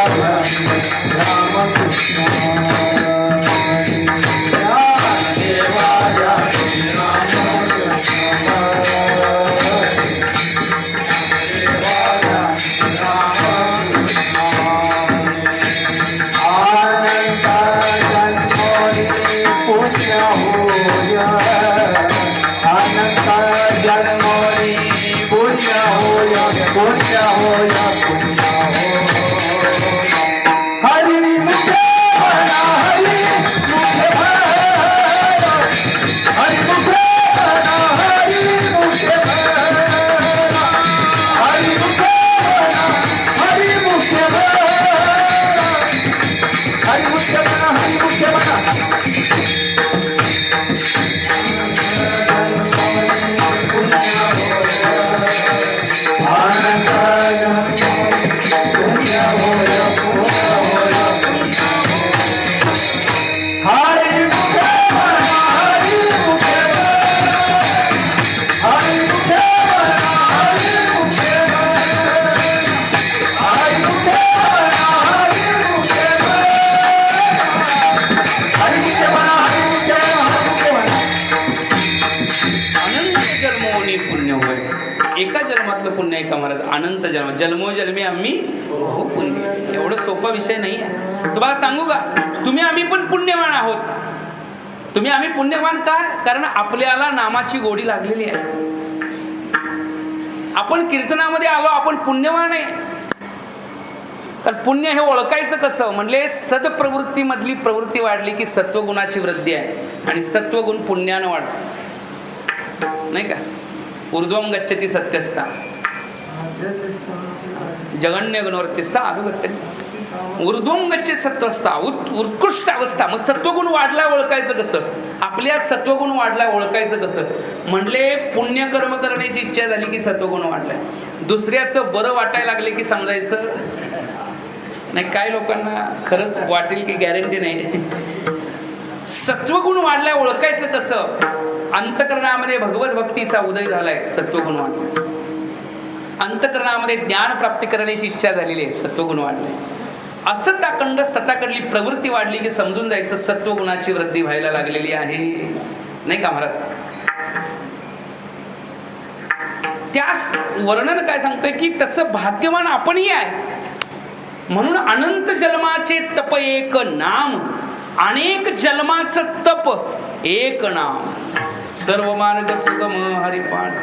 Hare आहे का महाराज? अनंत जन्म, जन्मोजन्मी आम्ही हो पुण्य. एवढं सोपा विषय नाही आहे. तुम्हाला सांगू का, तुम्ही आम्ही पण पुण्यवान आहोत. तुम्ही आम्ही पुण्यवान काय? कारण आपल्याला नामाची गोडी लागलेली आहे. आपण कीर्तनामध्ये आलो, आपण पुण्यवान आहे. कारण पुण्य हे ओळखायचं कसं? म्हणले सदप्रवृत्तीमधली प्रवृत्ती वाढली की सत्वगुणाची वृद्धी आहे, आणि सत्वगुण पुण्यानं वाढतो, नाही का? ऊर्ध्वं गच्छति सत्यस्था जगण्य गुणवर्तिस्था अधोगच्छति ऊर्ध्वं गच्छति सत्वस्था, उत्कृष्ट अवस्था. मग सत्वगुण वाढला ओळखायचं कसं? आपल्या सत्वगुण वाढला ओळखायचं कसं? म्हणले पुण्यकर्म करण्याची इच्छा झाली की सत्वगुण वाढलाय. दुसऱ्याचं बरं वाटायला लागले की समजायचं नाही. काय लोकांना खरंच वाटेल की गॅरंटी नाही. सत्वगुण वाढलाय ओळखायचं कसं? अंतकरणामध्ये भगवत भक्तीचा उदय झालाय, सत्वगुण वाढलाय. अंतकरणामध्ये ज्ञान प्राप्ती करण्याची इच्छा झालेली आहे, सत्वगुण वाढले. असताखंड सताकडली प्रवृत्ती वाढली की समजून जायचं सत्वगुणाची वृद्धी व्हायला लागलेली आहे, नाही का महाराज? त्यास वर्णन काय सांगतोय की तसं भाग्यवान आपणही आहे. म्हणून अनंत जन्माचे तप एक नाम, अनेक जन्माचं तप एक नाम. सर्व मार्ग सुगम हरिपाठ,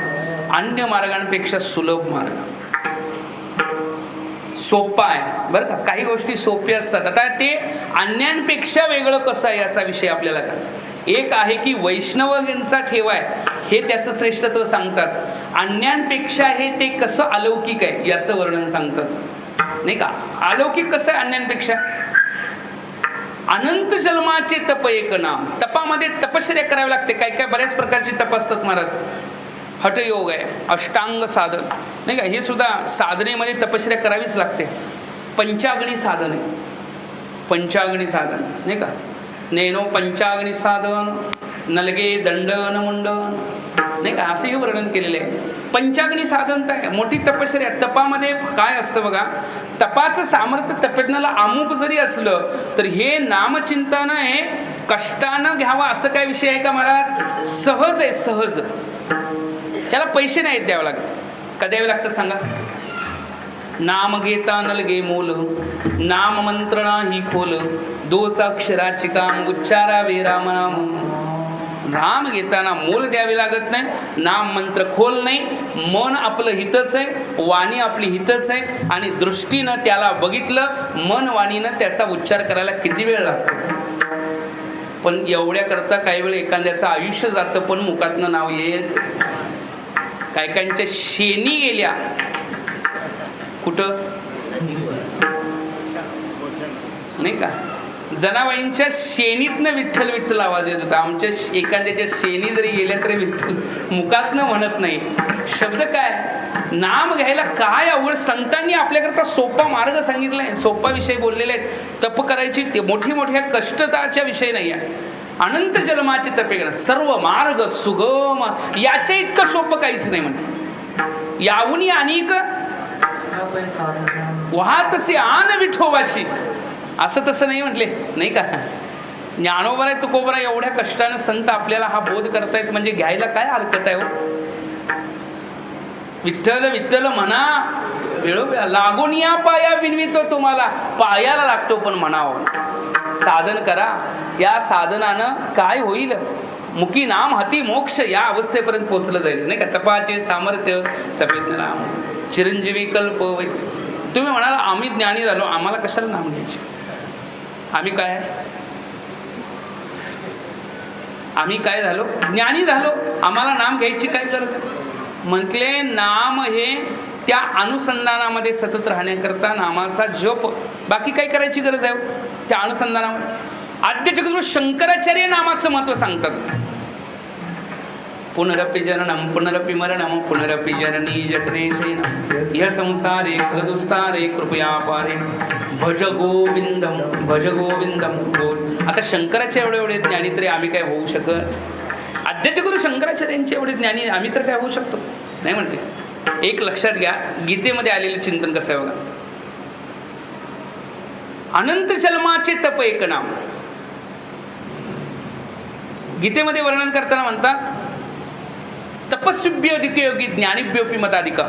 अन्य मार्गांपेक्षा सुलभ मार्ग. सोपा आहे बरं का. काही गोष्टी सोप्या असतात. आता ते अन्यांपेक्षा वेगळं कसं आहे याचा विषय आपल्याला करायचा. एक आहे की वैष्णवांचा ठेवाय हे त्याचं श्रेष्ठत्व सांगतात. अन्यांपेक्षा हे ते कसं अलौकिक आहे याचं वर्णन सांगतात, नाही का? अलौकिक कसं आहे अन्यांपेक्षा? अनंत जन्माचे तप एक नाम. तपामध्ये तपश्चर्या करावी लागते. काय काय बऱ्याच प्रकारची तप असतात महाराज. हठयोग आहे, अष्टांग साधन, नाही का? हे सुद्धा साधनेमध्ये तपश्चर्या करावीच लागते. पंचाग्नी साधन आहे, पंचाग्नी साधन, नाही का? नेनो पंचाग्नी साधन, नलगे दंडन मुंडन, नाही का? असं हे वर्णन केलेलं आहे. पंचाग्नी साधन काय? मोठी तपश्चर्या. तपामध्ये काय असतं बघा, तपाचं सामर्थ्य तपज्ञाला अमुक जरी असलं तर हे नामचिंतन हे कष्टानं घ्यावं असं काय विषय आहे का महाराज? सहज आहे, सहज. त्याला पैसे नाहीत द्यावे लागत. का द्यावे लागतं सांगा? नाम घेता नलगे मोल, नाम मंत्रणा ही खोल, दोच अक्षराची काम उच्चारावे राम नाम. नाम घेताना मोल द्यावे लागत नाही, नाम मंत्र खोल नाही, मन आपलं हितच आहे, वाणी आपली हितच आहे, आणि दृष्टीनं त्याला बघितलं, मन वाणीनं त्याचा उच्चार करायला किती वेळ लागतो. पण एवढ्या करता काही वेळ एखाद्याचं आयुष्य जातं पण मुखातनं नाव येत. काय काहींच्या शेणी गेल्या कुठं, नाही का? जनाबाईंच्या शेणीतनं विठ्ठल विठ्ठल आवाज येत होता. आमच्या एखाद्याच्या शेणी जरी गेल्या तरी विठ्ठल मुखातनं म्हणत नाही. शब्द काय? नाम घ्यायला काय अवघड. संतांनी आपल्याकरता सोपा मार्ग सांगितलाय, सोपा विषय बोललेले आहेत. तप करायची मोठी मोठ्या कष्टताच्या विषय नाही आहे. अनंत जन्माचे तपे, सर्व मार्ग सुगम, याच्या इतकं सोपं काहीच नाही म्हणते. याहून अनेक वाहतसे आन विठोबाची, असं तसं नाही म्हटले, नाही का? ज्ञानोबा आहे तुकोबरा एवढ्या कष्टानं संत आपल्याला हा बोध करतायत म्हणजे घ्यायला काय हरकत आहे हो? विठ्ठल विठ्ठल म्हणा, वेळोवेळा लागून या पाया विनवितो तुम्हाला. पायाला लागतो पण म्हणावं. साधन करा. या साधनानं काय होईल? मुखी नाम हाती मोक्ष या अवस्थेपर्यंत पोहोचलं जाईल, नाही का? तपाचे सामर्थ्य तपेत राम, चिरंजीवी कल्प. तुम्ही म्हणाला आम्ही ज्ञानी झालो, आम्हाला कशाला नाम घ्यायचे? आम्ही काय? आम्ही काय झालो? ज्ञानी झालो, आम्हाला नाम घ्यायची काय गरज आहे? म्हटले नाम हे त्या अनुसंधानामध्ये सतत राहण्याकरता नामाचा जप, बाकी काय करायची गरज आहे त्या अनुसंधानामध्ये? आद्य जगद्गुरू शंकराचार्य नामाचं महत्व सांगतात. पुनरपि जननम पुनरपि मरणम पुनरपि जननी जठरे शयनम यह संसारे खलदुस्तारे कृपया पारे भज गोविंदम भज गोविंदम गोविंद. आता शंकराचे एवढे ज्ञानी तरी आम्ही काय होऊ शकत? आद्याचे गुरु शंकराचार्यांचे एवढे ज्ञानी आम्ही तर काय होऊ शकतो? नाही म्हणते. एक लक्षात घ्या, गीतेमध्ये आलेले चिंतन कसं आहे बघा. अनंत जन्माचे तप एक नाम. गीतेमध्ये वर्णन करताना म्हणतात तपस्विभ्योधिक योगी ज्ञानिभ्योपी मताधिक.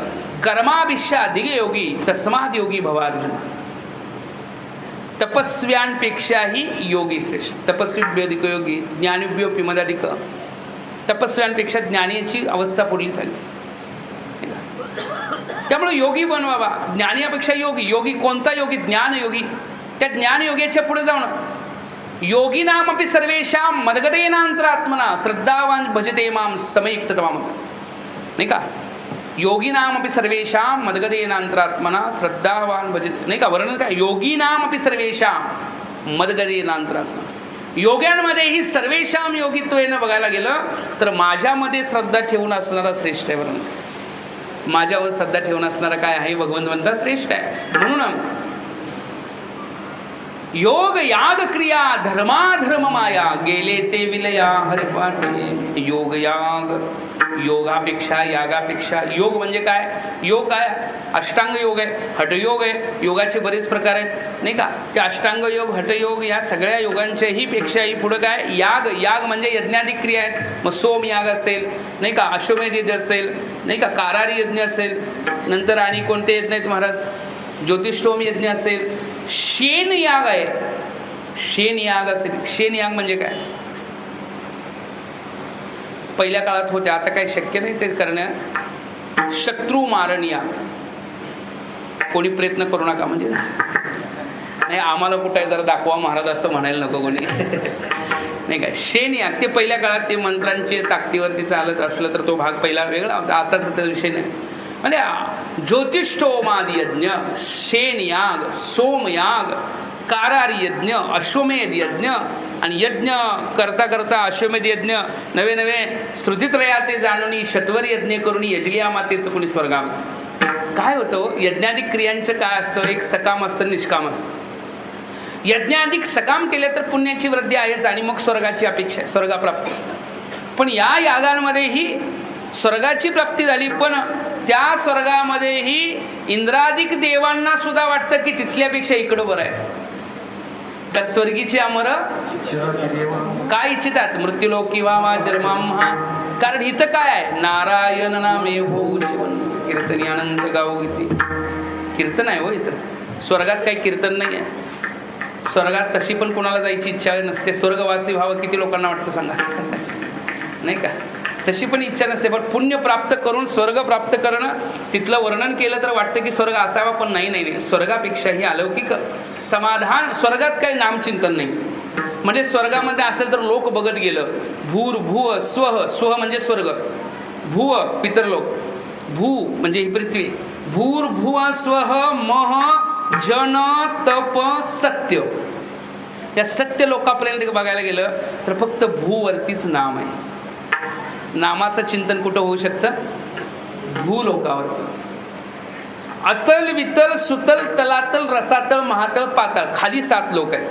कर्माभिष्य अधिक योगी तस्माद योगी भवार्जुन. तपस्व्यांपेक्षाही योगी श्रेष्ठ. तपस्वीभ्यो अधिक योगी ज्ञानीभ्यो पिमदाधिक. तपस्व्यांपेक्षा ज्ञानीची अवस्था पुढली सांगली. त्यामुळे योगी बनवावा. ज्ञानीपेक्षा योगी. योगी कोणता योगी? ज्ञान योगी. त्या ज्ञान योग्याच्या पुढे जाऊन योगिनामपि सर्वेषां मदगतेनांतरात्मना श्रद्धावान भजते माम समयुक्ततमाम. नाही का? योगिनामपि सर्वेषां मदगतेनांतरात्मना श्रद्धावान भजते. नाही का वर्णन काय? योगिनामपि सर्वेषां मदगतेनांतरात्मना. योग्यांमध्येही सर्वेषां योगित्वेनं बघायला गेलं तर माझ्यामध्ये श्रद्धा ठेवून असणारा श्रेष्ठ आहे. वर्णन माझ्यावर श्रद्धा ठेवून असणारा काय आहे? भगवंतवंता श्रेष्ठ आहे. म्हणून योग याग क्रिया धर्माधर्म माया गेले ते विलया हरिपाटे. योग याग योगापेक्षा यागापेक्षा. योग म्हणजे काय? योग काय? अष्टांग योग आहे, हठयोग आहे. योगाचे बरेच प्रकार आहेत नाही का? ते अष्टांग योग हठयोग या सगळ्या योगांच्याही पेक्षाही पुढं काय? याग. याग म्हणजे यज्ञाधिक क्रिया आहेत. मग सोम याग असेल नाही का? अश्वमेध यज्ञ असेल नाही का? कारारी यज्ञ असेल. नंतर आणि कोणते यज्ञ आहेत महाराज? ज्योतिष्ठोम यज्ञ असेल. शेन याग आहे. शेन याग असेल. शेन याग म्हणजे काय? पहिल्या काळात होते, आता काही शक्य नाही ते करणं. शत्रू मारण याग. कोणी प्रयत्न करू नका म्हणजे नाही आम्हाला कुठे जरा दाखवा महाराज असं म्हणायला नको कोणी नाही काय? शेन याग ते पहिल्या काळात ते मंत्रांची ताकदीवरती चालत असलं तर तो भाग पहिला वेगळा होता. आताच त्या विषय नाही. म्हणजे ज्योतिष्ठोमादी यज्ञ, शेन याग, सोमयाग, कारारी यज्ञ, अश्वमेध यज्ञ. आणि यज्ञ करता करता अश्वमेध यज्ञ नवे नवे श्रुतित्रयाते जाणून शतवर यज्ञ करून यजलिया मातेचं कोणी स्वर्गामध्ये. काय होतं? यज्ञाधिक क्रियांचं काय असतं? एक सकाम असतं, निष्काम असतं. यज्ञाधिक सकाम केले तर पुण्याची वृद्धी आहेच आणि मग स्वर्गाची अपेक्षा आहे, स्वर्गाप्राप्ती. पण या यागांमध्येही स्वर्गाची प्राप्ती झाली, पण त्या स्वर्गामध्येही इंद्रादिक देवांना सुद्धा वाटतं की तिथल्यापेक्षा इकडं बरं आहे. त्यात स्वर्गीचे अमर काय इच्छितात? मृत्यूलोक किंवा वा जन्मामहा. कारण इथं काय आहे? नारायण नामे होऊ जीवन कीर्तनी अनंत गाऊ गीती. कीर्तन आहे हो इथं. स्वर्गात काही कीर्तन नाही आहे. स्वर्गात तशी पण कोणाला जायची इच्छा नसते. स्वर्गवासी व्हावं किती लोकांना वाटतं सांगा नाही का? तशी पण इच्छा नसते. पण पुण्य प्राप्त करून स्वर्ग प्राप्त करणं, तिथलं वर्णन केलं तर वाटतं की स्वर्ग असावा, पण नाही. स्वर्गापेक्षाही अलौकिक समाधान. स्वर्गात काही नामचिंतन नाही. म्हणजे स्वर्गामध्ये असेल तर लोक बघत गेलं. भूर भुव स्वह. स्वह म्हणजे स्वर्ग. भुव पितरलोक. भू म्हणजे ही पृथ्वी. भूर भुव स्वह मह जन तप सत्य. या सत्य लोकापर्यंत बघायला गेलं तर फक्त भूवरतीच नाम आहे. नामाचं चिंतन कुठं होऊ शकतं? भूलोकावरती. अतल वितल सुतल तलातल रसातल महातल पाताळ खाली 7 लोक आहेत.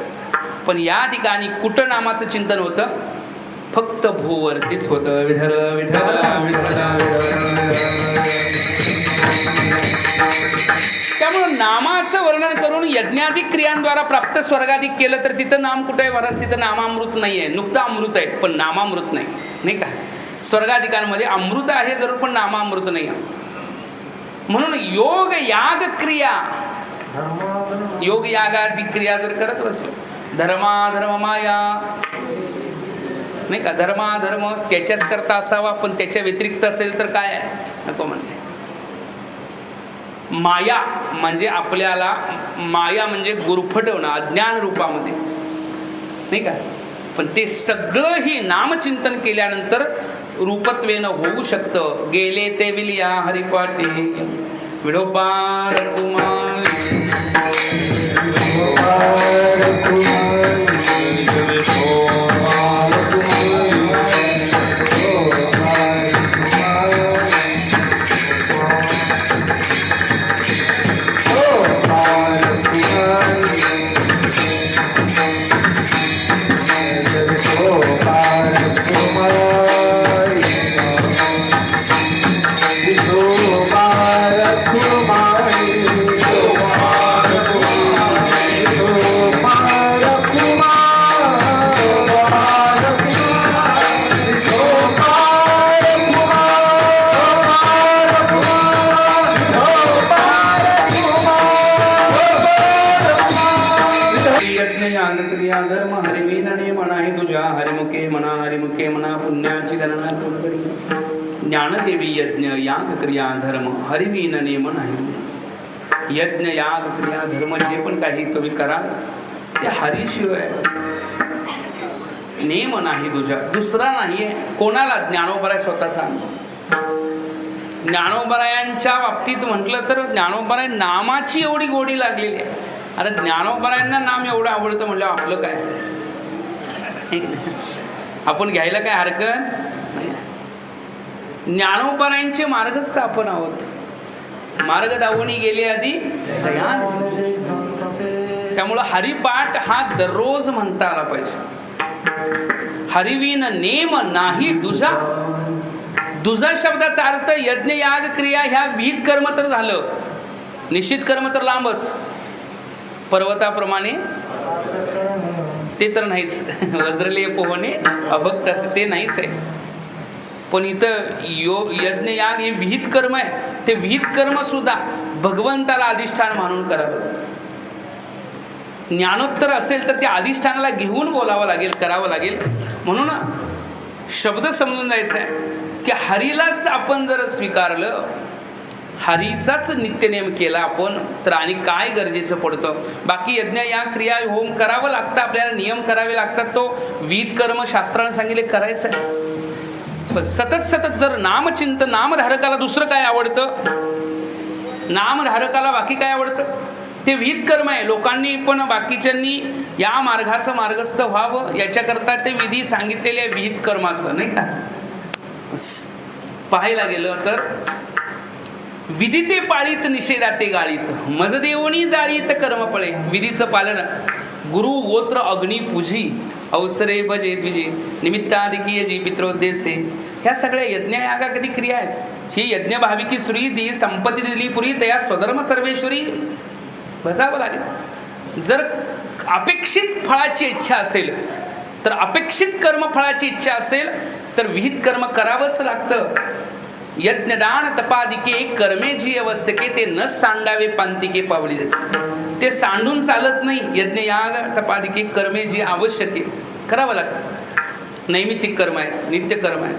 पण या ठिकाणी कुठं नामाचं चिंतन होतं? फक्त भूवरतीच होतं. विठ्ठल विठ्ठल विठ्ठल. त्यामुळं नामाचं वर्णन करून यज्ञाधिक क्रियांद्वारा प्राप्त स्वर्गाधिक केलं तर तिथं नाम कुठं आहे महाराज? तिथं नामामृत नाही आहे. नुकतं अमृत आहे पण नामामृत नाही का? स्वर्गाधिकांमध्ये अमृत आहे जरूर पण नामामृत नाही आहे. म्हणून योग याग क्रिया, योग यागाधिक क्रिया जर करत बसलो, धर्माधर्म माया नाही का? धर्माधर्म त्याच्याच करता असावा, पण त्याच्या व्यतिरिक्त असेल तर काय आहे? नको म्हणते. माया म्हणजे आपल्याला, माया म्हणजे गुरफटवणं अज्ञान रूपामध्ये नाही का? पण ते सगळं ही नामचिंतन केल्यानंतर रूपत्वेनं होऊ शकतं. गेले ते विलिया हरिपाटे विडोपार कुमार. याग क्रिया धर्म हरिमीन नेम नाही तुझ्या हरिमुखे म्हणा पुण्याची गणना कोण करी ज्ञानदेवी यज्ञ याग क्रिया धर्म हरिमीन नेम नाही यज्ञ याग क्रिया धर्म जे पण काही तुम्ही कराल ते हरीशिवाय नेम नाही तुझ्या दुसरा नाहीये कोणाला ज्ञानोबराय स्वतः सांग ज्ञानोबरायांच्या बाबतीत म्हटलं तर ज्ञानोबराय नामाची एवढी गोडी लागलेली आहे. अरे ज्ञानोबरायांना नाम एवढं आवडतं म्हटलं आपलं काय ठीक नाही आपण घ्यायला काय हरकत नाही. ज्ञानोबरायांचे मार्गस्थ आपण आहोत. मार्ग दावणी गेले आधी दयान त्यामुळं हरिपाठ हा दररोज म्हणता आला पाहिजे. हरिविन नेम नाही दुजा दुजा शब्दाचा अर्थ यज्ञ याग क्रिया ह्या विहित कर्म तर झालं निश्चित कर्म तर लांबच पर्वताप्रमाणे ते तर नाहीच वज्रलेय पोहणे अभक्त असं ते नाहीच आहे. पण इथं यज्ञ याग हे विहित कर्म आहे. ते विहित कर्म सुद्धा भगवंताला अधिष्ठान मानून करावं. ज्ञानोत्तर असेल तर त्या अधिष्ठानाला घेऊन बोलावं लागेल करावं लागेल. म्हणून शब्द समजून जायचा आहे की हरीलाच आपण जर स्वीकारलं हरीचाच नित्यनेम केला आपण तर आणि काय गरजेचं पडतं. बाकी यज्ञ या क्रिया होम करावं लागतं आपल्याला नियम करावे लागतात. तो विहित कर्म शास्त्राने सांगितले करायचं आहे. पण सतत जर नामचिंतन नामधारकाला दुसरं काय आवडतं नामधारकाला बाकी काय आवडतं ते विहित कर्म आहे. लोकांनी पण बाकीच्यांनी या मार्गाचं मार्गस्थ व्हावं याच्याकरता ते विधी सांगितलेले आहे विहित कर्माचं नाही का. पाहायला गेलं तर विधिते पाळीत निषेधाते गाळीत मजदेवणी जाळीत कर्मपळे विधीचं पालन गुरु गोत्र अग्नी पूजी अवसरे भजे द्विजे निमित्ताधिकीय जी पित्रोद्देशे ह्या सगळ्या यज्ञयागा कधी क्रिया आहेत. ही यज्ञ भाविकी सुरी दी संपत्ती दिली पुरी तया स्वधर्म सर्वेश्वरी भजावं लागेल. जर अपेक्षित फळाची इच्छा असेल तर अपेक्षित कर्मफळाची इच्छा असेल तर विहित कर्म करावंच लागतं. यज्ञदान तपादिके कर्मे जी आवश्यके ते न सांडावे पांतिके पावली ते सांडून चालत नाही. यज्ञयाग तपादिके कर्मे जी आवश्यके करावं लागतं. नैमित्तिक कर्म आहेत नित्य कर्म आहेत.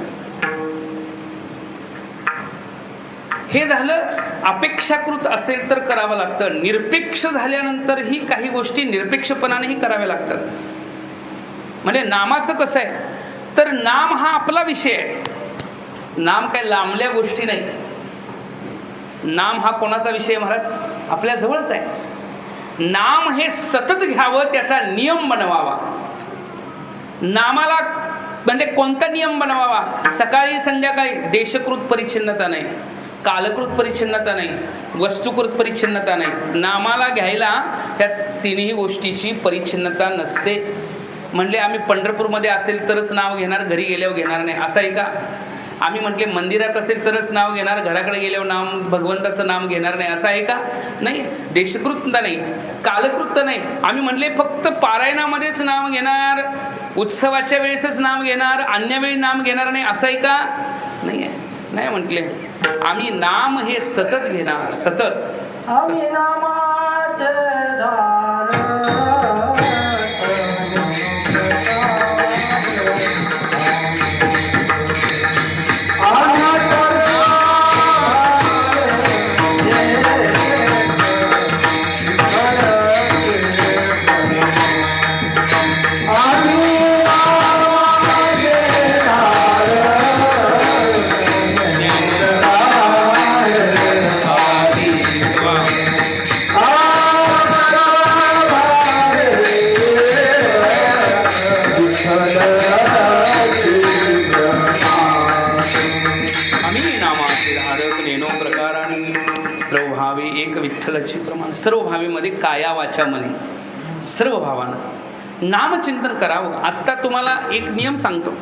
हे झालं अपेक्षाकृत असेल तर करावं लागतं. निरपेक्ष झाल्यानंतरही काही गोष्टी निरपेक्षपणानेही कराव्या लागतात. म्हणजे नामाचं कसं आहे तर नाम हा आपला विषय आहे. नाम काय लांबल्या गोष्टी नाहीत. नाम हा कोणाचा विषय महाराज आपल्या जवळच आहे. नाम हे सतत घ्यावं त्याचा नियम बनवावा. नामाला म्हणजे कोणता नियम बनवावा सकाळी संध्याकाळी देशकृत परिच्छिन्नता नाही कालकृत परिच्छिन्नता नाही वस्तुकृत परिच्छिन्नता नाही. नामाला घ्यायला त्या तिन्ही गोष्टीची परिच्छिन्नता नसते. म्हणले आम्ही पंढरपूरमध्ये असेल तरच नाव घेणार घरी गेल्यावर घेणार नाही असं आहे का. आम्ही म्हटले मंदिरात असेल तरच नाव घेणार घराकडे गेल्यावर नाम भगवंताचं नाम घेणार नाही असं आहे का. नाही देशकृत नाही कालकृत नाही. आम्ही म्हटले फक्त पारायणामध्येच नाव घेणार उत्सवाच्या वेळेसच नाव घेणार अन्य वेळी नाम घेणार नाही असं आहे का. नाही आहे नाही म्हटले आम्ही नाम हे सतत घेणार सतत. प्रमाण सर्व भावीमध्ये काया वाचा मने सर्व भावानं नामचिंतन करावं. आत्ता तुम्हाला एक नियम सांगतो.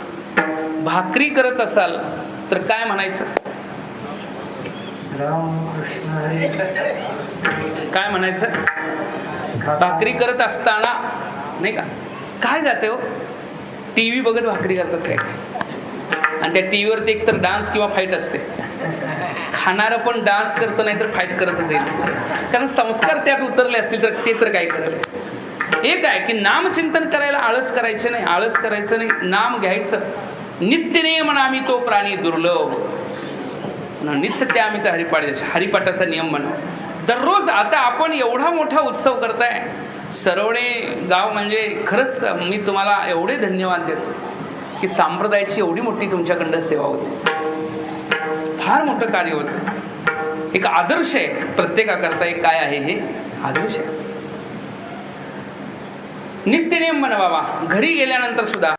भाकरी करत असाल तर काय म्हणायचं काय म्हणायचं भाकरी करत असताना नाही का काय जाते हो टी व्ही बघत भाकरी करतात काय आणि त्या टी व्हीवरती एक तर डान्स किंवा फाईट असते. खाणारं पण डान्स करतं नाही तर फाईट करतच येईल कारण संस्कार त्यात उतरले असतील तर ते तर काय करेल. एक आहे की नामचिंतन करायला आळस करायचं नाही, आळस करायचं नाही, नाम घ्यायचं. नित्य नियम आम्ही तो प्राणी दुर्लभ, नित्य आम्ही तर हरिपाठाचा नियम म्हणा. दररोज आता आपण एवढा मोठा उत्सव करताय, सरवणे गाव म्हणजे खरंच मी तुम्हाला एवढे धन्यवाद देतो की संप्रदायाची एवढी मोठी तुमच्याकडं सेवा होते, फार मोठं कार्य होतं. एक आदर्श आहे प्रत्येकाकरता. एक काय आहे हे आदर्श आहे. नित्यनेम बनवावा. घरी गेल्यानंतर सुद्धा